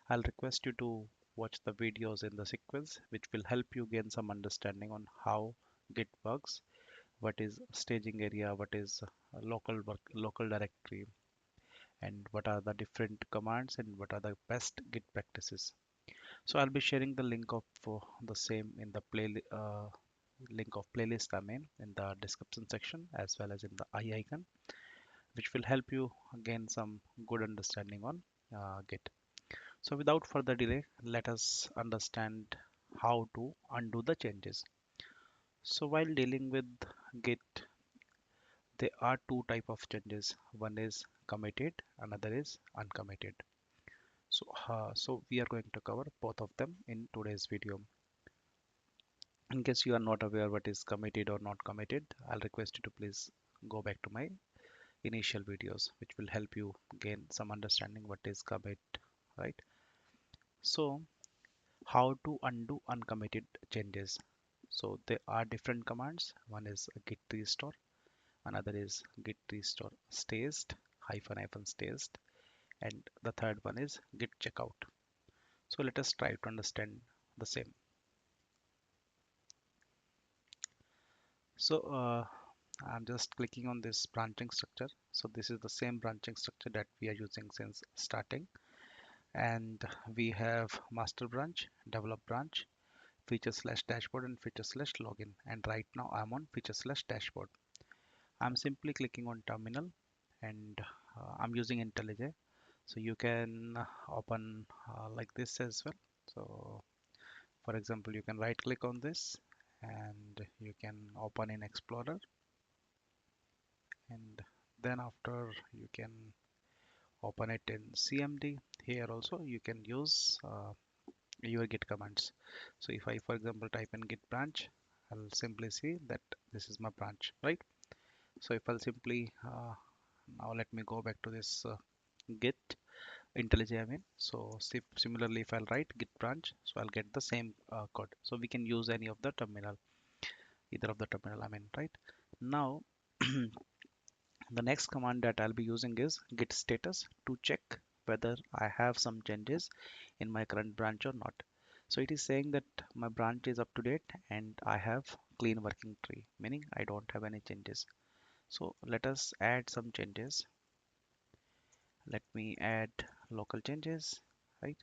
I'll request you to watch the videos in the sequence, which will help you gain some understanding on how Git works, what is staging area, what is local directory, and what are the different commands and what are the best Git practices. So I'll be sharing the link of the same in the link of playlist, I mean, in the description section as well as in the eye icon, which will help you gain some good understanding on Git. So without further delay, let us understand how to undo the changes. So while dealing with Git, there are two type of changes. One is committed, another is uncommitted. So we are going to cover both of them in today's video. In case you are not aware what is committed or not committed, I'll request you to please go back to my initial videos, which will help you gain some understanding what is commit, right? So how to undo uncommitted changes? So there are different commands. One is a git restore, another is git restore staged hyphen staged, and the third one is git checkout. So let us try to understand the same. So I'm just clicking on this branching structure. So this is the same branching structure that we are using since starting. And we have master branch, develop branch, feature slash dashboard, and feature slash login. And right now I'm on feature slash dashboard. I'm simply clicking on terminal, and I'm using IntelliJ. So you can open like this as well. So for example, you can right click on this and you can open in Explorer, and then after you can open it in CMD. Here also you can use your git commands. So if I for example type in git branch, I'll simply see that this is my branch, right? So if I'll simply now let me go back to this git IntelliJ, I mean. So similarly, if I'll write git branch, so I'll get the same code. So we can use any of the terminal, either of the terminal, I mean, right? Now, the next command that I'll be using is git status to check whether I have some changes in my current branch or not. So it is saying that my branch is up to date and I have clean working tree, meaning I don't have any changes. So let us add some changes. Let me add local changes, right?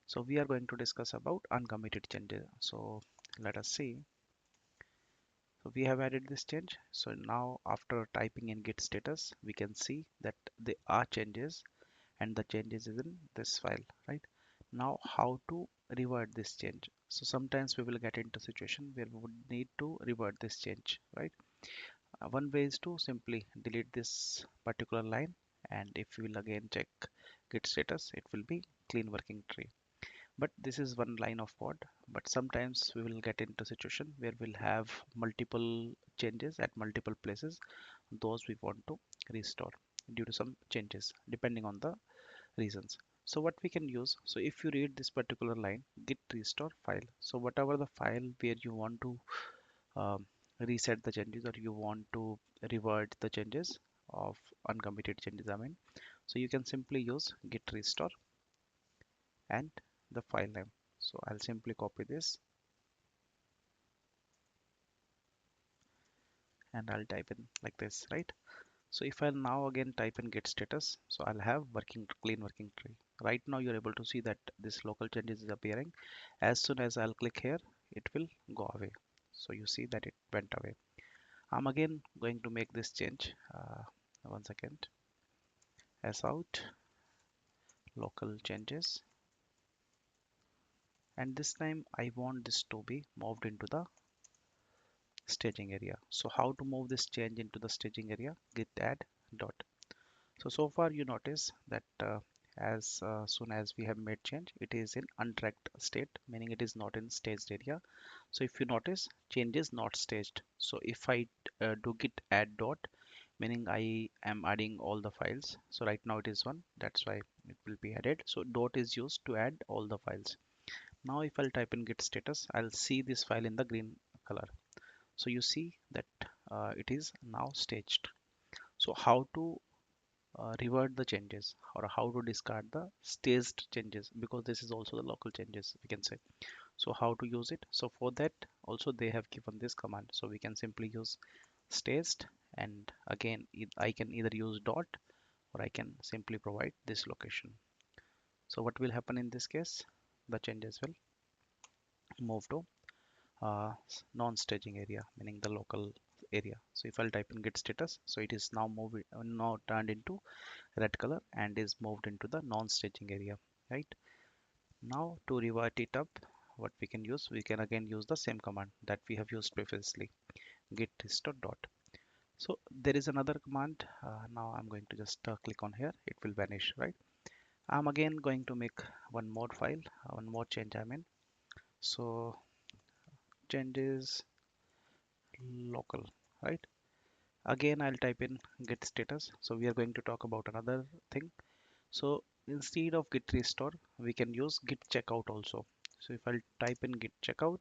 So we are going to discuss about uncommitted changes. So let us see. So we have added this change. So now after typing in git status, we can see that there are changes and the changes is in this file, right? Now how to revert this change? So sometimes we will get into situation where we would need to revert this change, right? One way is to simply delete this particular line, and if we will again check git status, it will be clean working tree. But this is one line of code, but sometimes we will get into situation where we'll have multiple changes at multiple places. Those we want to restore due to some changes depending on the reasons. So what we can use, so if you read this particular line, git restore file, so whatever the file where you want to um, reset the changes or you want to revert the changes of uncommitted changes, I mean, so you can simply use git restore and the file name. So I'll simply copy this and I'll type in like this, right? So if I'll now again type in git status, so I'll have working clean working tree. Right now you're able to see that this local changes is appearing. As soon as I'll click here, it will go away. So you see that it went away. I'm again going to make this change. One second. S out local changes, and this time I want this to be moved into the staging area. So how to move this change into the staging area? Git add dot. So far you notice that as soon as we have made change, it is in untracked state, meaning it is not in staged area. So if you notice, change is not staged. So if I do git add dot, meaning I am adding all the files. So right now it is one, that's why it will be added. So dot is used to add all the files. Now if I'll type in git status, I'll see this file in the green color. So you see that it is now staged. So how to revert the changes or how to discard the staged changes, because this is also the local changes we can say. So how to use it? So for that also they have given this command, so we can simply use staged, and again I can either use dot or I can simply provide this location. So what will happen in this case? The changes will move to non-staging area, meaning the local area. So if I'll type in git status, so it is now moved now turned into red color and is moved into the non-staging area, right? Now to revert it up, what we can use, we can again use the same command that we have used previously, git restore dot. So there is another command. Now I'm going to just click on here, it will vanish, right? I'm again going to make one more file, one more change, I mean. So changes local, right? Again I'll type in git status. So we are going to talk about another thing. So instead of git restore, we can use git checkout also. So if I'll type in git checkout,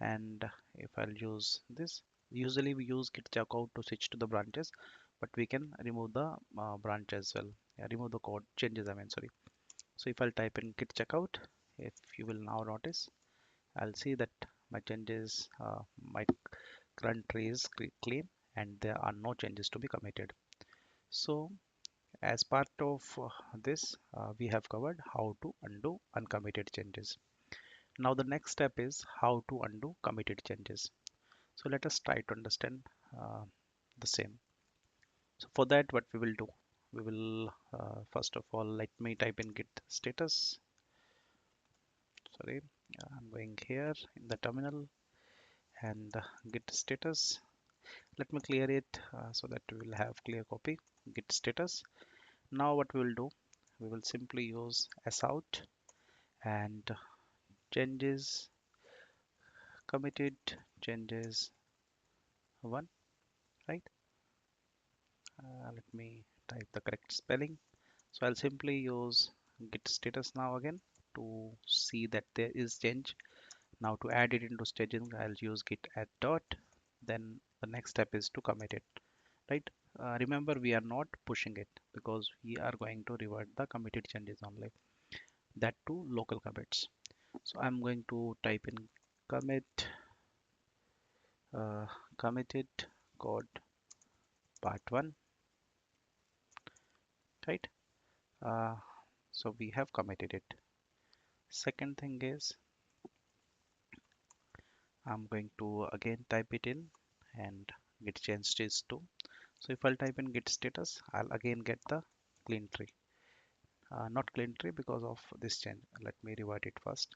and if I'll use this, usually we use git checkout to switch to the branches, but we can remove the branch as well. Yeah, remove the code changes, I mean, sorry. So if I'll type in git checkout, if you will now notice, I'll see that my changes, my current tree is clean, and there are no changes to be committed. So as part of this, we have covered how to undo uncommitted changes. Now the next step is how to undo committed changes. So let us try to understand uh, the same. So for that, what we will do, we will first of all, let me type in git status. Sorry, I'm going here in the terminal and git status. Let me clear it so that we will have clear copy. Git status. Now what we will do, we will simply use sout and changes committed changes one, right? Let me type the correct spelling. So I'll simply use git status now again to see that there is change. Now to add it into staging, I'll use git add dot. Then the next step is to commit it, right? Remember, we are not pushing it because we are going to revert the committed changes only. That to local commits. So I'm going to type in commit uh, committed code part one, right? Uh, so we have committed it. Second thing is I'm going to again type it in and git change stage 2. So if I'll type in git status, I'll again get the clean tree. Not clean tree because of this change. Let me revert it first.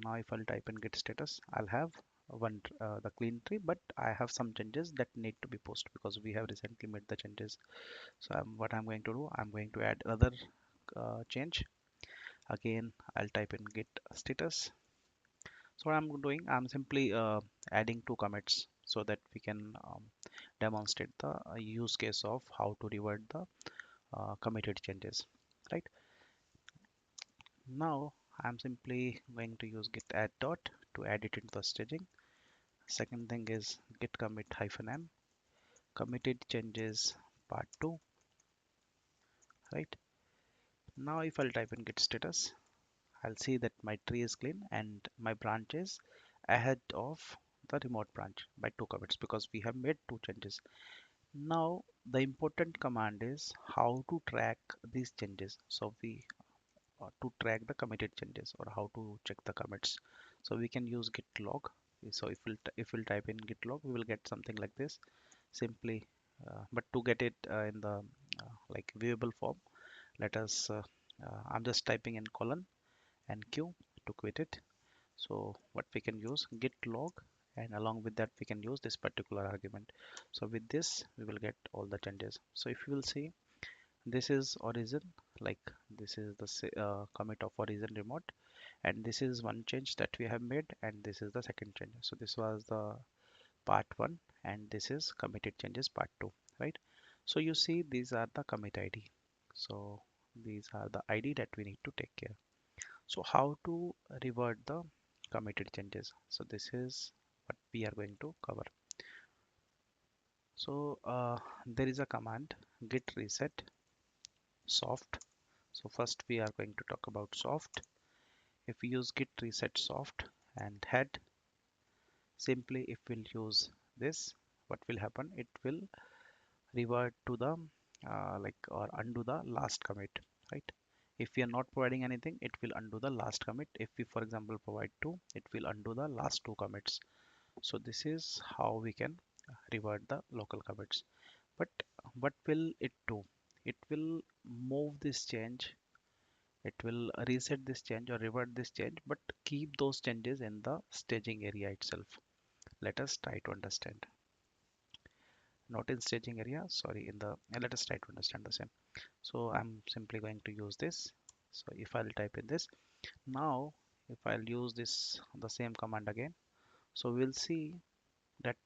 Now if I'll type in git status, I'll have the clean tree, but I have some changes that need to be posted because we have recently made the changes. So what I'm going to do, I'm going to add another change. Again, I'll type in git status. So what I'm doing, I'm simply adding two commits so that we can demonstrate the use case of how to revert the committed changes, right? Now I'm simply going to use git add dot to add it into the staging. Second thing is git commit hyphen m committed changes part 2, right? Now if I'll type in git status, I'll see that my tree is clean and my branch is ahead of the remote branch by two commits because we have made two changes. Now the important command is how to track these changes. So we to track the committed changes or how to check the commits. So we can use git log. So if we'll type in git log, we will get something like this. Simply, but to get it in the like viewable form, let us. I'm just typing in colon and q to quit it. So what we can use git log, and along with that we can use this particular argument. So with this we will get all the changes. So if you will see, this is origin, like this is the commit of origin remote, and this is one change that we have made, and this is the second change. So this was the part 1 and this is committed changes part 2, right? So you see these are the commit id. So these are the id that we need to take care. So how to revert the committed changes? So this is what we are going to cover. So there is a command git reset soft. So first we are going to talk about soft. If we use git reset soft and head, simply if we'll use this, what will happen, it will revert to the like or undo the last commit, right? If we are not providing anything, it will undo the last commit. If we for example provide 2, it will undo the last 2 commits. So this is how we can revert the local commits. But what will it do? It will move this change, it will reset this change or revert this change, but keep those changes in the staging area itself. Let us try to understand. Not in staging area, sorry, in the let us try to understand the same. So I'm simply going to use this. So if I'll type in this now, if I'll use this the same command again, so we'll see that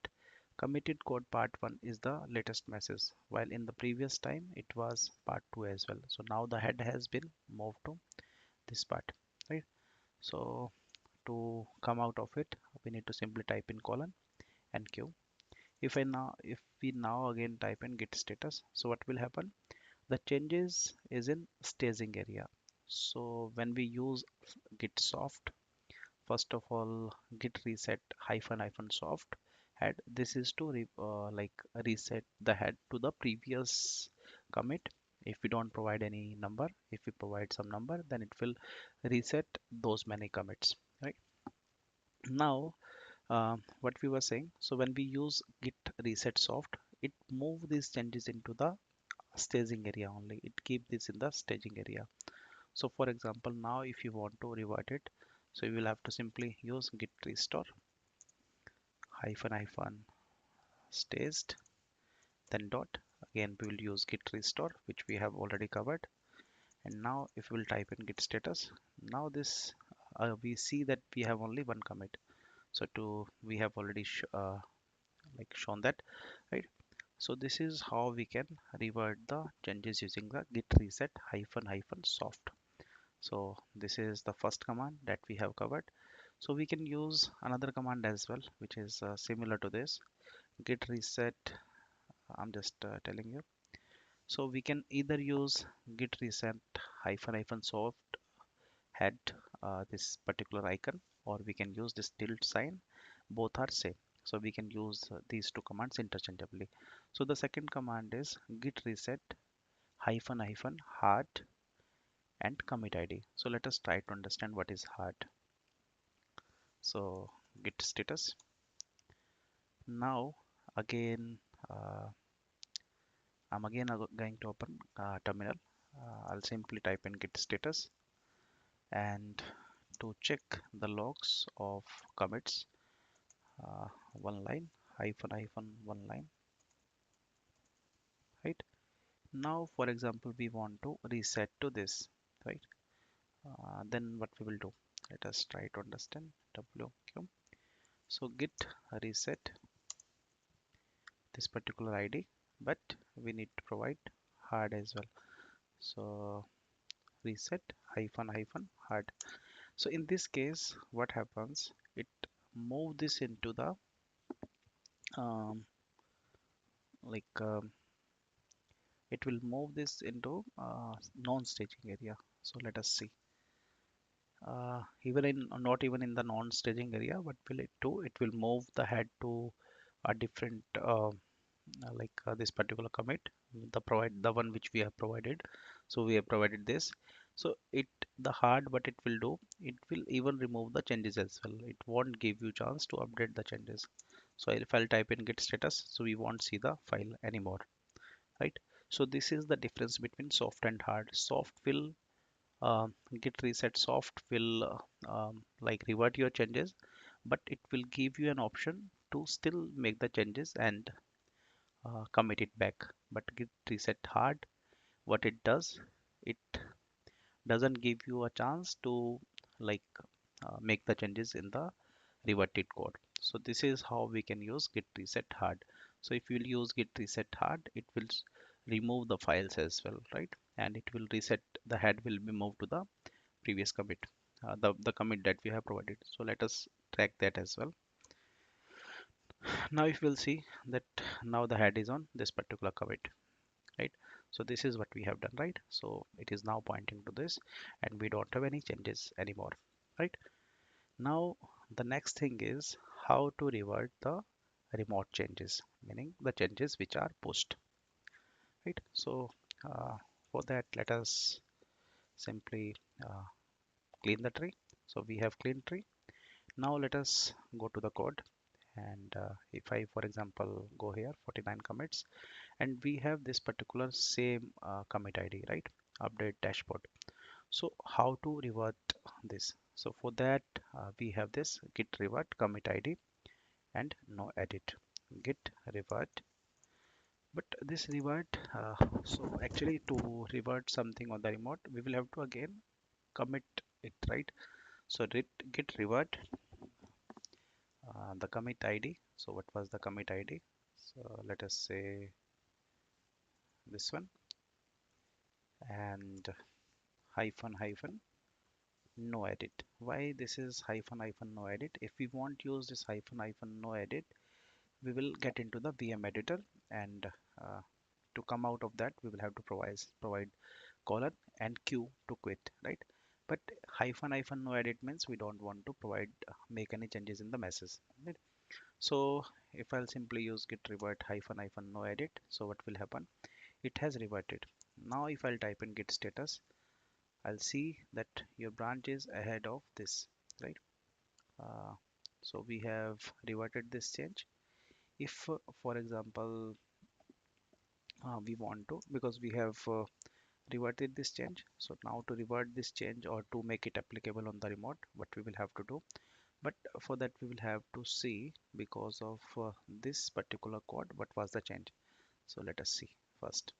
committed code part 1 is the latest message, while in the previous time it was part 2 as well. So now the head has been moved to this part, right? So to come out of it, we need to simply type in colon and q. If we now again type in git status, so what will happen, the changes is in staging area. So when we use git soft, first of all git reset hyphen hyphen soft, head. This is to reset the head to the previous commit. If we don't provide any number, if we provide some number, then it will reset those many commits, right? Now, what we were saying, so when we use git reset soft, it move these changes into the staging area only. It keep this in the staging area. So for example, now if you want to revert it, so you will have to simply use git restore hyphen hyphen staged, then dot. Again, we will use git restore, which we have already covered. And now if we will type in git status, now this we see that we have only one commit. So to we have already shown that, right? So this is how we can revert the changes using the git reset hyphen hyphen soft. So this is the first command that we have covered. So we can use another command as well, which is similar to this git reset. I'm just telling you. So we can either use git reset hyphen hyphen soft head, this particular icon, or we can use this tilde sign. Both are same. So we can use these two commands interchangeably. So the second command is git reset hyphen hyphen hard and commit id. So let us try to understand what is hard. So git status. Now again, uh, I'm again going to open terminal. I'll simply type in git status, and to check the logs of commits, one line hyphen hyphen one line, right? Now for example, we want to reset to this, right? Then what we will do, let us try to understand wq. So git reset this particular id, but we need to provide hard as well. So reset hyphen hyphen hard. So in this case, what happens, it move this into the um, like it will move this into non-staging area. So let us see, even in not even in the non-staging area, what will it do, it will move the head to a different this particular commit, the one which we have provided. So we have provided this. So it the hard, what it will do, it will even remove the changes as well. It won't give you chance to update the changes. So if I'll type in git status, so we won't see the file anymore, right? So this is the difference between soft and hard. Soft will git reset soft will revert your changes, but it will give you an option to still make the changes and commit it back. But git reset hard, what it does, it doesn't give you a chance to like make the changes in the reverted code. So this is how we can use git reset hard. So if you will use git reset hard, it will remove the files as well, right? And it will reset, the head will be moved to the previous commit, the commit that we have provided. So let us track that as well. Now if we'll see that now the head is on this particular commit, right? So this is what we have done, right? So it is now pointing to this, and we don't have any changes anymore, right? Now the next thing is how to revert the remote changes, meaning the changes which are pushed, right? So for that, let us simply clean the tree. So we have clean tree. Now let us go to the code, and if I for example go here 49 commits, and we have this particular same commit id, right? Update dashboard. So how to revert this? So for that, we have this git revert commit id and no edit, git revert. But this revert, so actually to revert something on the remote, we will have to again commit it, right? So git revert the commit id. So what was the commit id? So let us say this one, and hyphen hyphen no edit. Why this is hyphen hyphen no edit? If we want to use this hyphen hyphen no edit, we will get into the VM editor, and to come out of that, we will have to provide colon and q to quit, right? But hyphen hyphen no edit means we don't want to provide make any changes in the message, right? So if I'll simply use git revert hyphen hyphen no edit, so what will happen? It has reverted. Now if I'll type in git status, I'll see that your branch is ahead of this, right? Uh, so we have reverted this change. If, for example, we want to, because we have reverted this change. So now to revert this change or to make it applicable on the remote, what we will have to do. But for that, we will have to see because of this particular code, what was the change. So let us see first.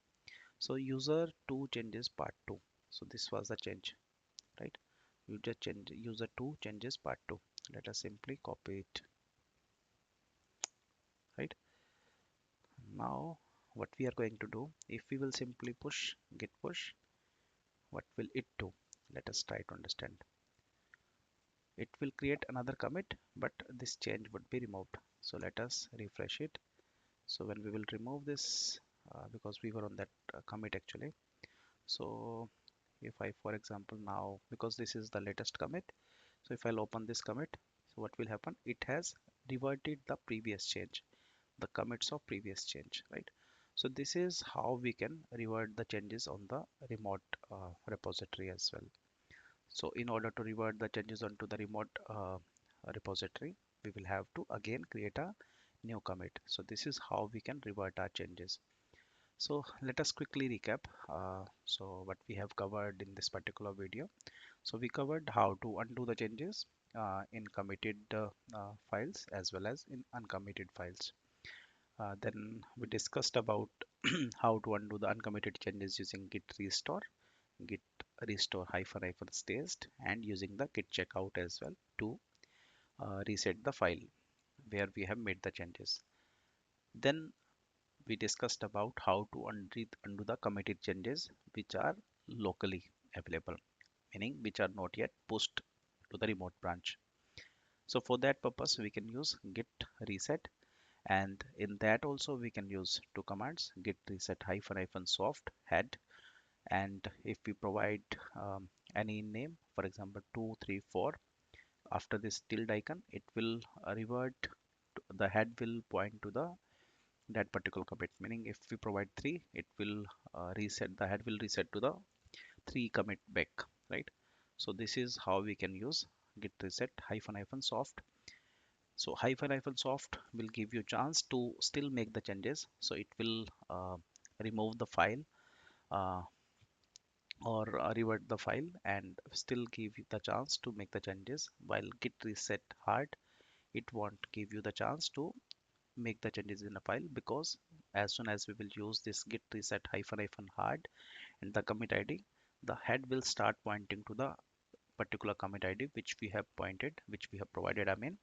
So user 2 changes part 2. So this was the change, right? User 2 changes part 2. Let us simply copy it, right? Now what we are going to do, if we will simply push git push, what will it do? Let us try to understand. It will create another commit, but this change would be removed. So let us refresh it. So when we will remove this, because we were on that commit actually. So if I, for example, now, because this is the latest commit, so if I'll open this commit, so what will happen? It has reverted the previous change, the commits of previous change, right? So this is how we can revert the changes on the remote repository as well. So in order to revert the changes onto the remote repository, we will have to again create a new commit. So this is how we can revert our changes. So let us quickly recap. So what we have covered in this particular video. So we covered how to undo the changes in committed files as well as in uncommitted files. Then we discussed about how to undo the uncommitted changes using git restore, git restore hyphen hyphen staged, and using the git checkout as well to reset the file where we have made the changes. Then we discussed about how to undo the committed changes which are locally available, meaning which are not yet pushed to the remote branch. So for that purpose, we can use git reset, and in that also we can use two commands: git reset hyphen hyphen soft head, and if we provide any name, for example 234, after this tilde icon, it will revert the head will point to the that particular commit, meaning if we provide 3, it will reset, the head will reset to the 3 commit back, right? So this is how we can use git reset hyphen hyphen soft. So hyphen hyphen soft will give you chance to still make the changes, so it will remove the file uh, or revert the file and still give you the chance to make the changes, while git reset hard, it won't give you the chance to make the changes in a file, because as soon as we will use this git reset hyphen hyphen hard and the commit id, the head will start pointing to the particular commit id which we have pointed, which we have provided, I mean,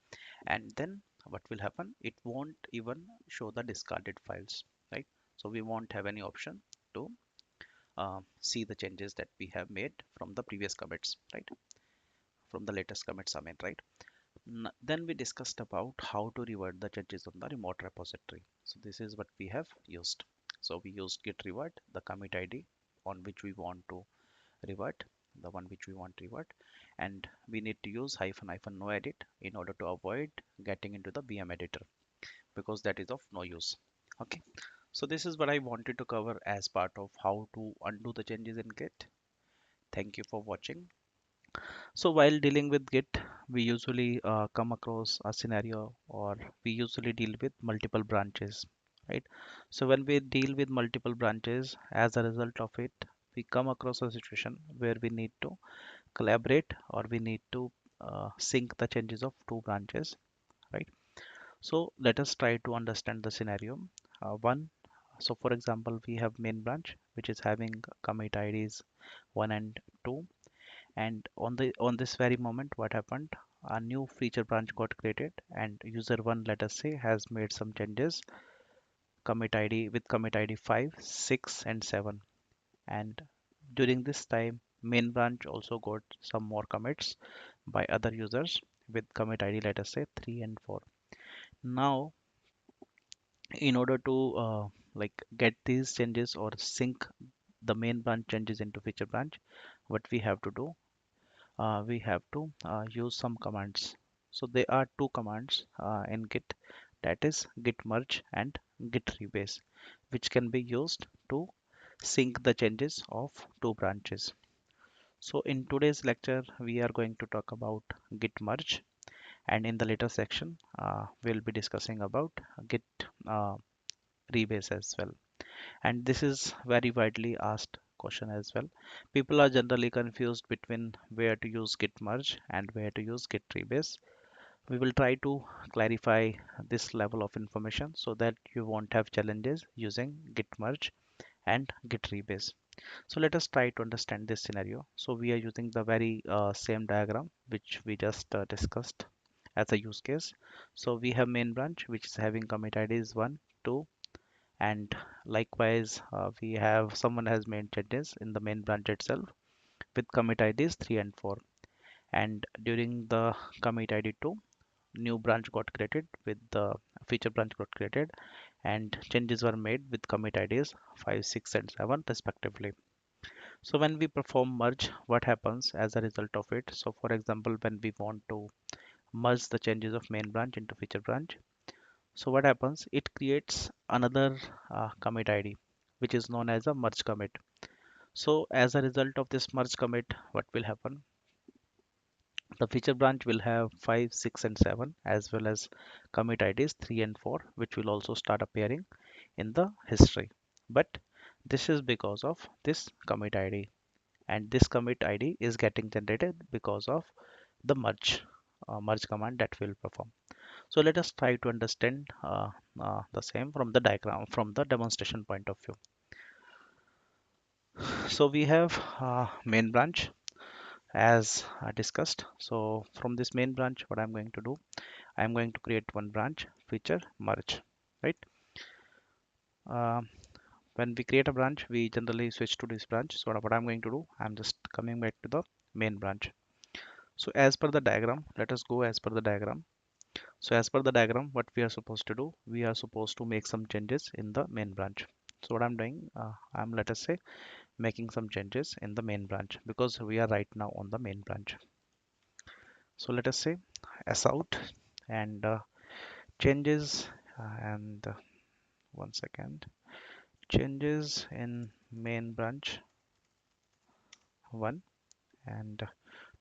and then what will happen, it won't even show the discarded files, right? So we won't have any option to see the changes that we have made from the previous commits, right? From the latest commits, I mean, right? Then we discussed about how to revert the changes on the remote repository. So this is what we have used. So we used git revert, the commit id on which we want to revert, the one which we want to revert, and we need to use hyphen hyphen no edit in order to avoid getting into the BM editor, because that is of no use. Okay, so this is what I wanted to cover as part of how to undo the changes in Git. Thank you for watching. So while dealing with Git, we usually come across a scenario, or we usually deal with multiple branches, right? So when we deal with multiple branches, as a result of it, we come across a situation where we need to collaborate, or we need to sync the changes of two branches, right? So let us try to understand the scenario. One, so for example, we have main branch which is having commit IDs 1 and 2, and on this very moment, what happened? A new feature branch got created, and user 1, let us say, has made some changes commit ID with commit ID 5, 6, and 7, and during this time main branch also got some more commits by other users with commit ID, let us say, 3 and 4. Now in order to like get these changes or sync the main branch changes into feature branch, what we have to do, we have to use some commands. So there are two commands in Git, that is git merge and git rebase, which can be used to sync the changes of two branches. So in today's lecture, we are going to talk about git merge, and in the later section, we'll be discussing about git uh, rebase as well. And this is very widely asked question as well. People are generally confused between where to use git merge and where to use git rebase. We will try to clarify this level of information so that you won't have challenges using git merge and git rebase. So let us try to understand this scenario. So we are using the very same diagram which we just discussed as a use case. So we have main branch which is having commit IDs 1, 2, and likewise we have someone has made changes in the main branch itself with commit IDs 3 and 4. And during the commit ID 2, new branch got created with the feature branch got created, and changes were made with commit IDs 5, 6, and 7 respectively. So when we perform merge, what happens as a result of it? So for example, when we want to merge the changes of main branch into feature branch, so what happens? It creates another commit ID, which is known as a merge commit. So as a result of this merge commit, what will happen? The feature branch will have 5, 6, and 7, as well as commit IDs 3 and 4, which will also start appearing in the history. But this is because of this commit ID, and this commit ID is getting generated because of the merge command that will perform. So let us try to understand the same from the diagram, from the demonstration point of view. So we have main branch as discussed. So from this main branch, what I'm going to do, I'm going to create one branch feature merge, right? Uh, when we create a branch, we generally switch to this branch. So what I'm going to do, I'm just coming back to the main branch. So as per the diagram, let us go as per the diagram. So as per the diagram, what we are supposed to do, we are supposed to make some changes in the main branch. So what I'm doing, I'm let us say making some changes in the main branch because we are right now on the main branch. So let us say s out and changes and one second, changes in main branch 1, and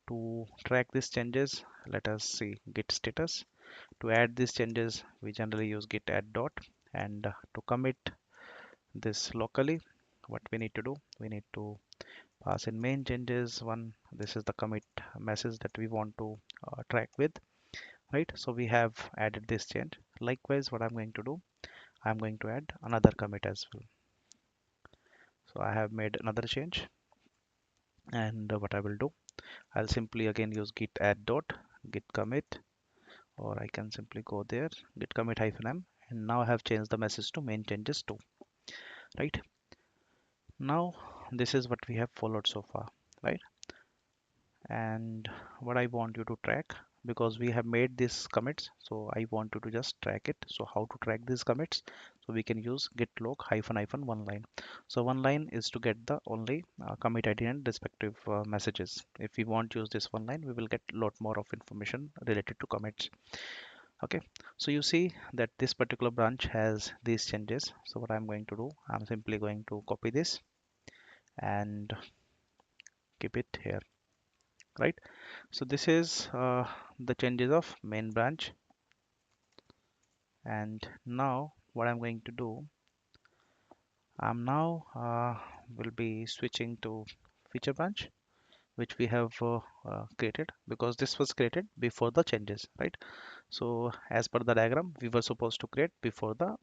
to track these changes, let us see git status. To add these changes, we generally use git add dot, and to commit this locally, what we need to do, we need to pass in main changes 1. This is the commit message that we want to track with, right? So we have added this change. Likewise, what I'm going to do, I'm going to add another commit as well. So I have made another change, and what I will do, I'll simply again use git add dot git commit, or I can simply go there git commit hyphen m, and now I have changed the message to main changes 2, right? Now this is what we have followed so far, right? And what I want you to track, because we have made these commits, so I want you to just track it. So how to track these commits? So we can use git log hyphen hyphen one line. So one line is to get the only commit ID and respective messages. If we want to use this one line, we will get a lot more of information related to commits. Okay, so you see that this particular branch has these changes. So what I'm going to do, I'm simply going to copy this and keep it here, right? So this is the changes of main branch, and now what I'm going to do, I'm now will be switching to feature branch, which we have created because this was created before the changes, right? So as per the diagram, we were supposed to create before the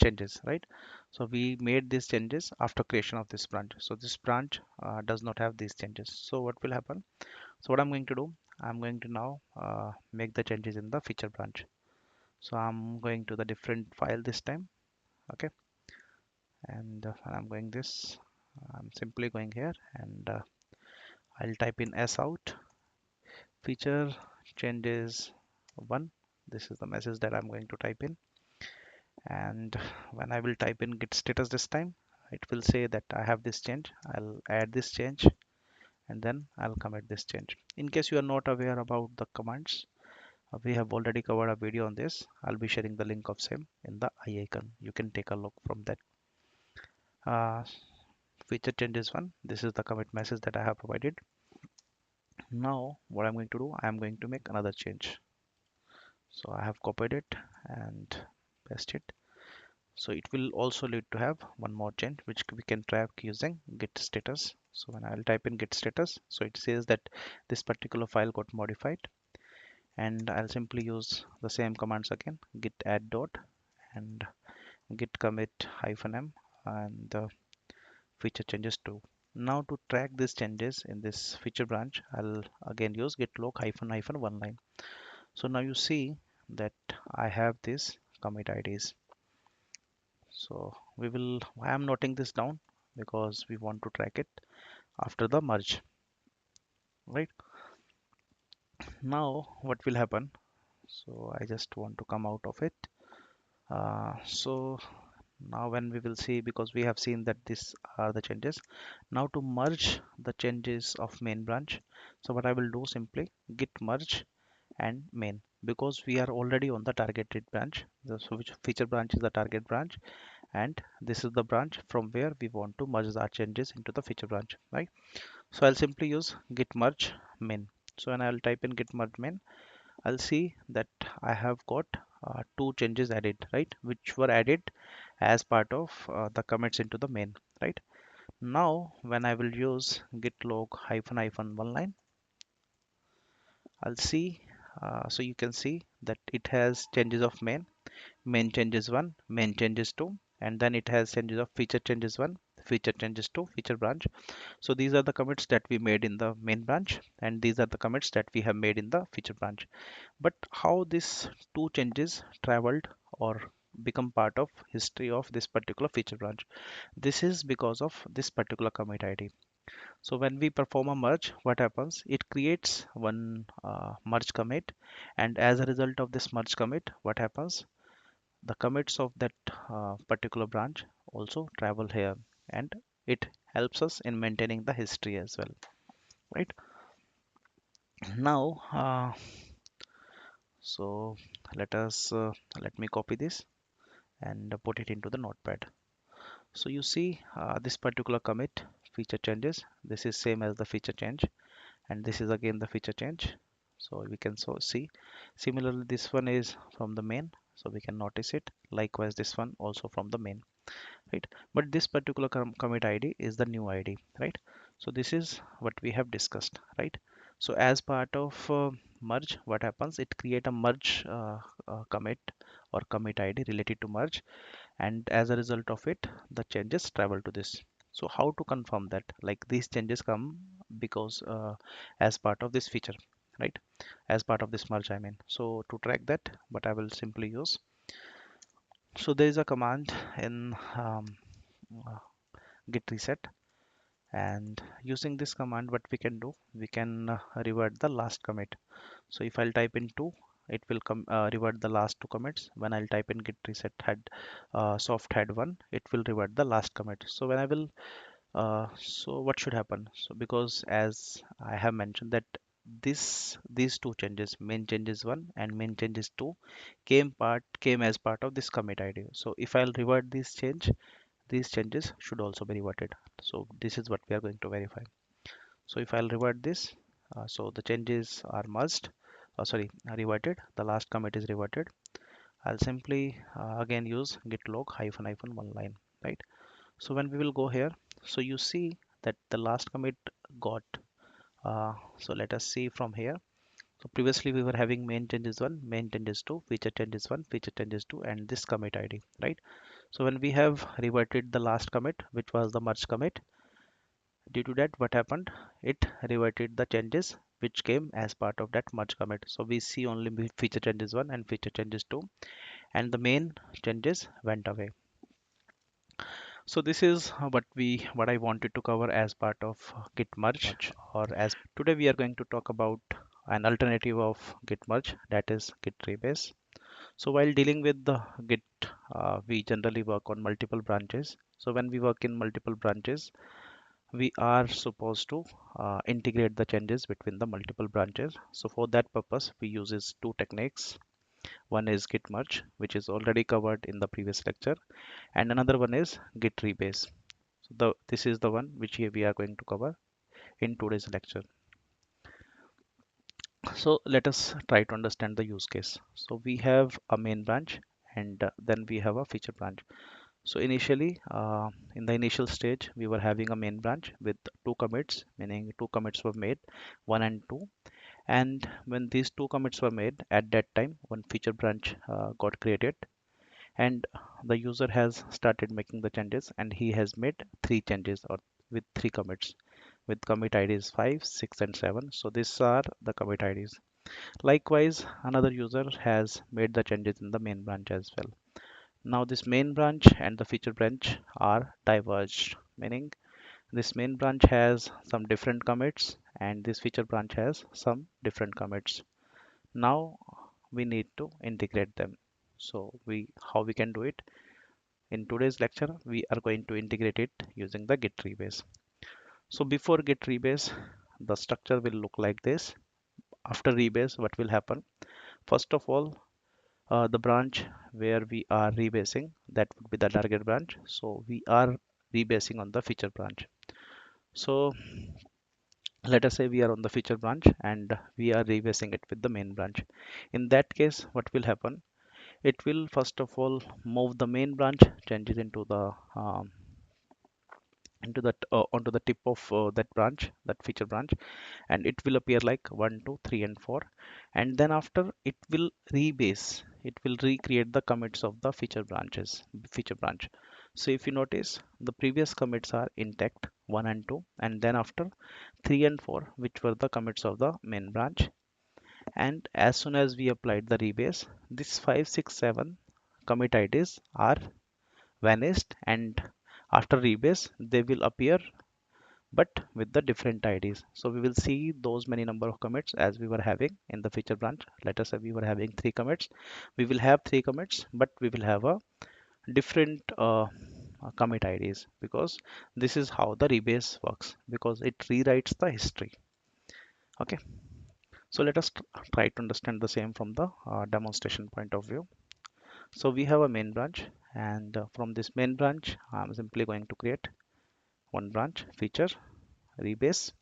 changes, right? So we made these changes after creation of this branch. So this branch does not have these changes. So what will happen? So what I'm going to do, I'm going to now make the changes in the feature branch. So I'm going to the different file this time, okay? And I'm going this, I'm simply going here, and I'll type in s out feature changes 1. This is the message that I'm going to type in, and when I will type in git status this time, it will say that I have this change. I'll add this change, and then I'll commit this change. In case you are not aware about the commands, We have already covered a video on this. I'll be sharing the link of same in the I icon. You can take a look from that. Uh, Feature changes one. This is the commit message that I have provided. Now what I'm going to do, I'm going to make another change. So I have copied it and paste it. So it will also lead to have one more change which we can track using git status. So when I'll type in git status, so it says that this particular file got modified, and I'll simply use the same commands again, git add dot and git commit hyphen m and the feature changes too. Now to track these changes in this feature branch, I'll again use git log hyphen hyphen one line. So now you see that I have this commit IDs. So we will, I am noting this down because we want to track it after the merge, right? Now what will happen? So I just want to come out of it. So now when we will see, because we have seen that these are the changes. Now to merge the changes of main branch. So what I will do, simply git merge and main, because we are already on the targeted branch. So which feature branch is the target branch, and this is the branch from where we want to merge our changes into the feature branch, right? So I'll simply use git merge main. So when I'll type in git merge main, I'll see that I have got two changes added, right, which were added as part of the commits into the main, right? Now when I will use git log hyphen hyphen one line, I'll see, so you can see that it has changes of main changes one, main changes two, and then it has changes of feature changes one, feature changes two, feature branch. So these are the commits that we made in the main branch, and these are the commits that we have made in the feature branch. But how these two changes traveled or become part of history of this particular feature branch? This is because of this particular commit ID. So when we perform a merge, what happens? It creates one merge commit, and as a result of this merge commit, what happens? The commits of that particular branch also travel here, and it helps us in maintaining the history as well, right? Now so let me copy this and put it into the notepad. So you see this particular commit feature changes, this is same as the feature change, and this is again the feature change. So we can see similarly this one is from the main, so we can notice it. Likewise this one also from the main, right? But this particular commit ID is the new ID, right? So this is what we have discussed, right? So as part of merge, what happens? It create a merge commit or commit ID related to merge, and as a result of it, the changes travel to this. So how to confirm that? Like these changes come because as part of this feature, right? As part of this merge, I mean. So to track that, what I will simply use. So there is a command in uh, git reset, and using this command what we can do, we can revert the last commit. So if I'll type in 2, it will come revert the last two commits. When I'll type in git reset head soft head 1, it will revert the last commit. So when I will so what should happen? So because as I have mentioned that these two changes, main changes 1 and main changes 2, came as part of this commit ID. So if I'll revert this change, these changes should also be reverted. So this is what we are going to verify. So if I'll revert this, so the changes are merged, sorry, reverted, the last commit is reverted. I'll simply again use git log hyphen hyphen one line, right? So when we will go here, so you see that the last commit got, so let us see from here. So previously we were having main changes 1, main changes 2, feature changes 1, feature changes 2, and this commit ID, right? So when we have reverted the last commit, which was the merge commit, due to that what happened, it reverted the changes which came as part of that merge commit. So we see only feature changes 1 and feature changes 2, and the main changes went away. So this is what I wanted to cover as part of git merge, or as today we are going to talk about an alternative of git merge, that is git rebase. So while dealing with the git, we generally work on multiple branches. So when we work in multiple branches, we are supposed to integrate the changes between the multiple branches. So for that purpose, we uses two techniques. One is git merge, which is already covered in the previous lecture, and another one is git rebase. So this is the one which we are going to cover in today's lecture. So let us try to understand the use case. So we have a main branch, and then we have a feature branch. So initially, in the initial stage, we were having a main branch with two commits, meaning two commits were made, one and two. And when these two commits were made, at that time, one feature branch got created, and the user has started making the changes, and he has made three changes or with three commits with commit IDs 5, 6, and 7. So these are the commit IDs. Likewise, another user has made the changes in the main branch as well. Now this main branch and the feature branch are diverged, meaning this main branch has some different commits and this feature branch has some different commits. Now we need to integrate them. So how we can do it? In today's lecture, we are going to integrate it using the git rebase. So before git rebase, the structure will look like this. After rebase, what will happen? First of all, the branch where we are rebasing, that would be the target branch. So we are rebasing on the feature branch. So let us say we are on the feature branch and we are rebasing it with the main branch. In that case, what will happen? It will first of all move the main branch changes into that onto the tip of that branch, that feature branch, and it will appear like 1, 2, 3, and 4. And then after it will rebase, it will recreate the commits of the feature branch. So if you notice, the previous commits are intact, 1 and 2, and then after 3 and 4, which were the commits of the main branch. And as soon as we applied the rebase, this 5, 6, 7 commit IDs are vanished, and after rebase they will appear but with the different IDs. So we will see those many number of commits as we were having in the feature branch. Let us say we were having three commits. We will have three commits, but we will have a different commit IDs, because this is how the rebase works, because it rewrites the history. Okay, so let us try to understand the same from the demonstration point of view. So we have a main branch, and from this main branch, I'm simply going to create one branch feature rebase.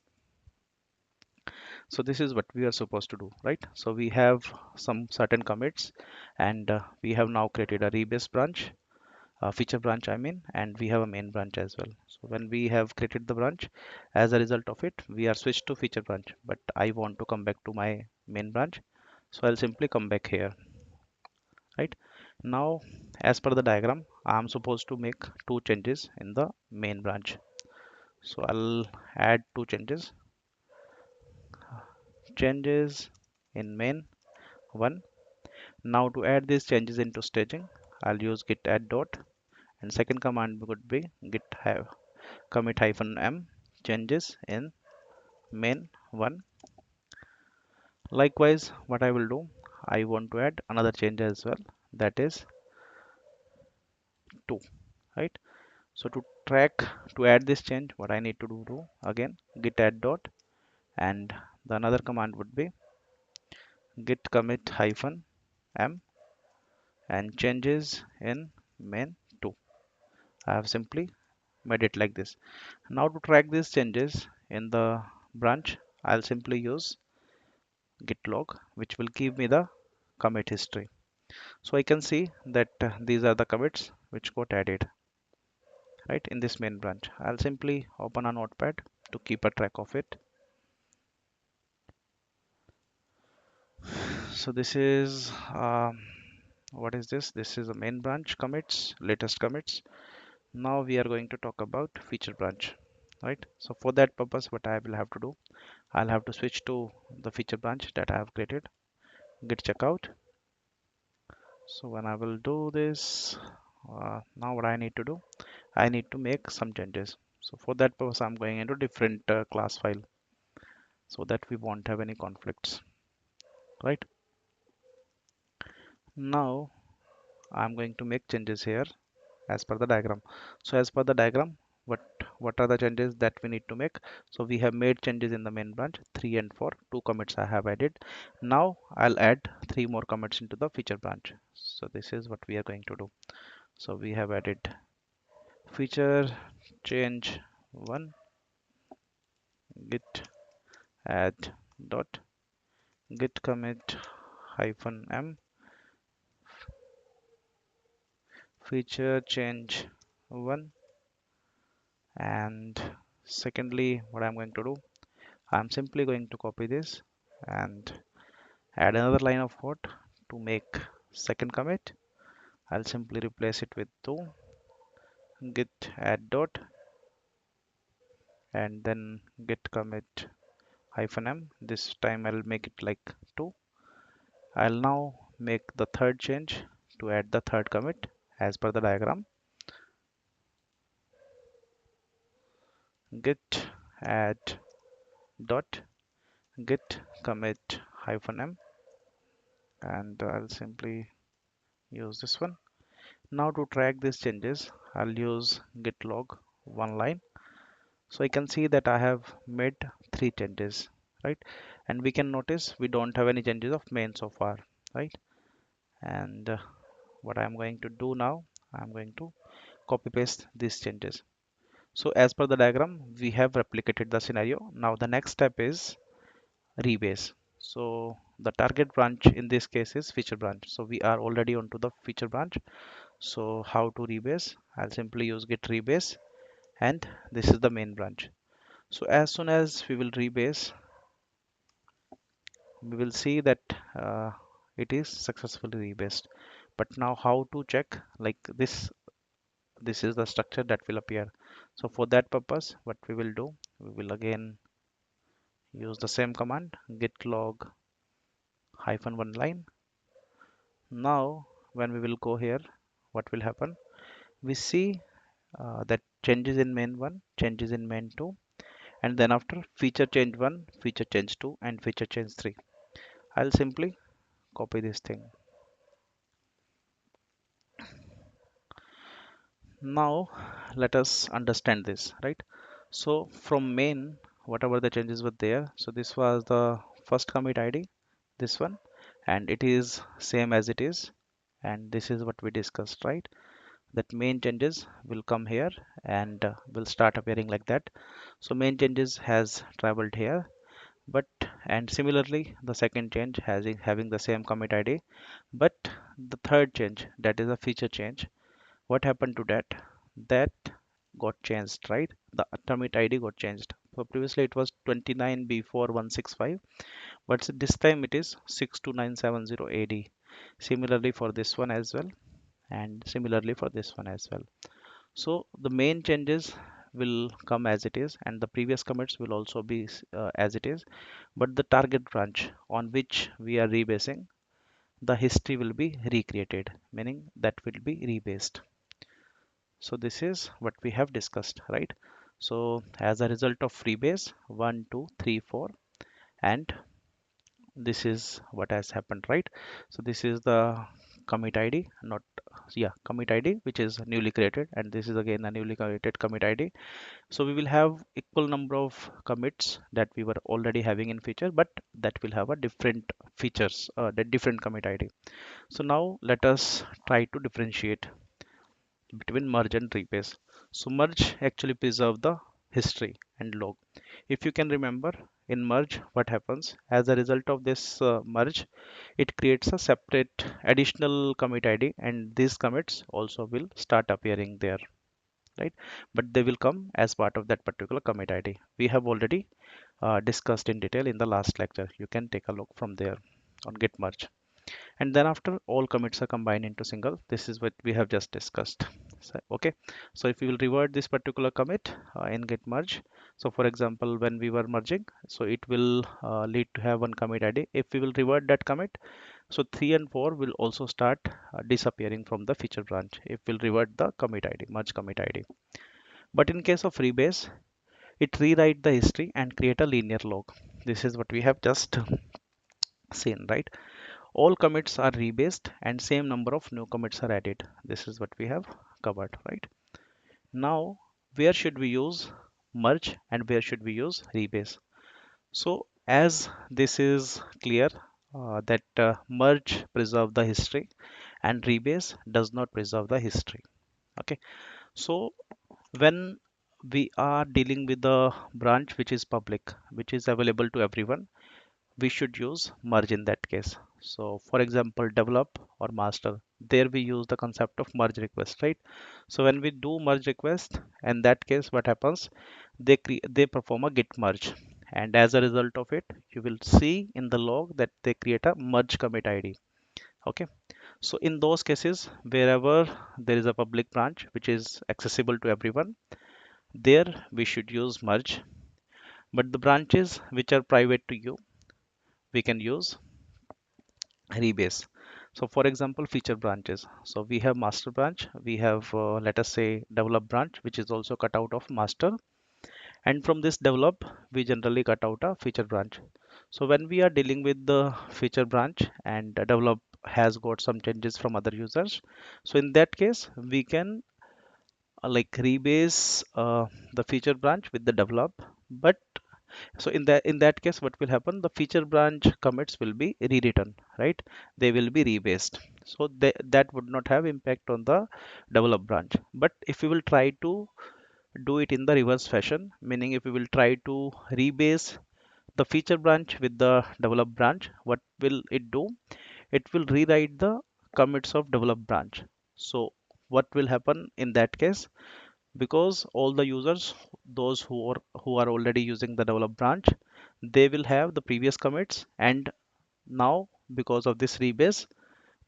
So this is what we are supposed to do, right? So we have some certain commits, and we have now created a rebase branch, feature branch I mean, and we have a main branch as well. So when we have created the branch, as a result of it, we are switched to feature branch, but I want to come back to my main branch. So I'll simply come back here, right? Now, as per the diagram, I'm supposed to make two changes in the main branch. So I'll add two changes in main one. Now to add these changes into staging, I'll use git add dot, and second command would be git have commit hyphen m changes in main one. Likewise, what I will do, I want to add another change as well, that is 2, right? So to add this change, what I need to do again, git add dot, and the another command would be git commit hyphen m and changes in main 2. I have simply made it like this. Now to track these changes in the branch, I'll simply use git log, which will give me the commit history. So I can see that these are the commits which got added right in this main branch. I'll simply open a notepad to keep a track of it. So this is what is this? This is a main branch commits, latest commits. Now we are going to talk about feature branch, right? So for that purpose, what I will have to do, I'll have to switch to the feature branch that I have created, git checkout. So when I will do this, now what I need to do, I need to make some changes. So for that purpose, I'm going into different class file so that we won't have any conflicts, right? Now I'm going to make changes here as per the diagram. So as per the diagram, what what are the changes that we need to make. So we have made changes in the main branch 3 and 4, 2 commits I have added. Now I'll add 3 more commits into the feature branch. So this is what we are going to do. So we have added feature change 1 git add dot git commit hyphen m feature change 1. And secondly, what I'm going to do, I'm simply going to copy this and add another line of code to make second commit. I'll simply replace it with 2 git add dot and then git commit hyphen m. This time I'll make it like 2. I'll now make the third change to add the third commit as per the diagram. Git add dot git commit hyphen m, and I'll simply use this one. Now to track these changes, I'll use git log one line. So I can see that I have made 3 changes, right? And we can notice we don't have any changes of main so far, right? And what I'm going to do now, I'm going to copy paste these changes. So as per the diagram, we have replicated the scenario. Now the next step is rebase. So the target branch in this case is feature branch. So we are already onto the feature branch. So how to rebase? I'll simply use git rebase, and this is the main branch. So as soon as we will rebase, we will see that it is successfully rebased. But now how to check, like this is the structure that will appear. So for that purpose, what we will do, we will again use the same command git log hyphen one line. Now when we will go here, what will happen, we see that changes in main 1, changes in main 2, and then after feature change 1, feature change 2, and feature change 3. I'll simply copy this thing. Now let us understand this, right? So from main, whatever the changes were there, so this was the first commit id, this one, and it is same as it is, and this is what we discussed, right? That main changes will come here and will start appearing like that. So main changes has traveled here, but and similarly the second change has having the same commit id, but the third change, that is a feature change, what happened to that, that got changed, right? The commit id got changed. So previously it was 29b4165, but this time it is 62970 ad. Similarly for this one as well, and similarly for this one as well. So the main changes will come as it is, and the previous commits will also be as it is, but the target branch on which we are rebasing, the history will be recreated, meaning that will be rebased. So this is what we have discussed, right? So as a result of rebase 1 2 3 4, and this is what has happened, right? So this is the commit id, not, yeah, commit id which is newly created, and this is again a newly created commit id. So we will have equal number of commits that we were already having in feature, but that will have a different features, the different commit id. So now let us try to differentiate between merge and rebase. So merge actually preserve the history and log. If you can remember, in merge what happens, as a result of this merge, it creates a separate additional commit id, and these commits also will start appearing there, right? But they will come as part of that particular commit id. We have already discussed in detail in the last lecture. You can take a look from there on git merge. And then after all commits are combined into single, this is what we have just discussed. So, okay, so if we will revert this particular commit in git merge, so for example when we were merging, so it will lead to have one commit id. If we will revert that commit, so 3 and 4 will also start disappearing from the feature branch if we'll revert the commit id, merge commit id. But in case of rebase, it rewrite the history and create a linear log. This is what we have just seen, right? All commits are rebased and same number of new commits are added. This is what we have covered, right? Now where should we use merge and where should we use rebase. So as this is clear, that merge preserve the history and rebase does not preserve the history. Okay, so when we are dealing with the branch which is public, which is available to everyone, we should use merge in that case. So for example, develop or master, there we use the concept of merge request, right? So when we do merge request, in that case what happens, they perform a git merge, and as a result of it you will see in the log that they create a merge commit id. Okay, so in those cases wherever there is a public branch which is accessible to everyone, there we should use merge. But the branches which are private to you, we can use rebase. So for example, feature branches, so we have master branch, we have let us say develop branch which is also cut out of master, and from this develop we generally cut out a feature branch. So when we are dealing with the feature branch and develop has got some changes from other users, so in that case we can like rebase the feature branch with the develop. But so in that case what will happen, the feature branch commits will be rewritten, right? They will be rebased, so that would not have impact on the develop branch. But if we will try to do it in the reverse fashion, meaning if we will try to rebase the feature branch with the develop branch, what will it do? It will rewrite the commits of develop branch. So what will happen in that case, because all the users, those who are already using the develop branch, they will have the previous commits, and now because of this rebase,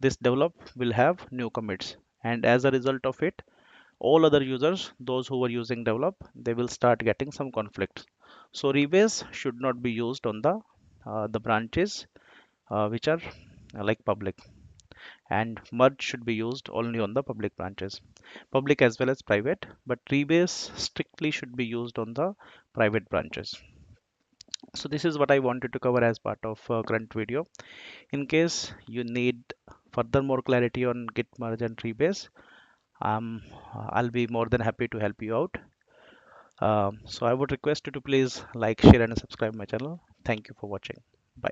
this develop will have new commits, and as a result of it, all other users, those who are using develop, they will start getting some conflicts. So rebase should not be used on the branches which are like public, and merge should be used only on the public branches, public as well as private, but rebase strictly should be used on the private branches. So this is what I wanted to cover as part of current video. In case you need further more clarity on git merge and rebase, um, I'll be more than happy to help you out. So I would request you to please like, share and subscribe my channel. Thank you for watching. Bye.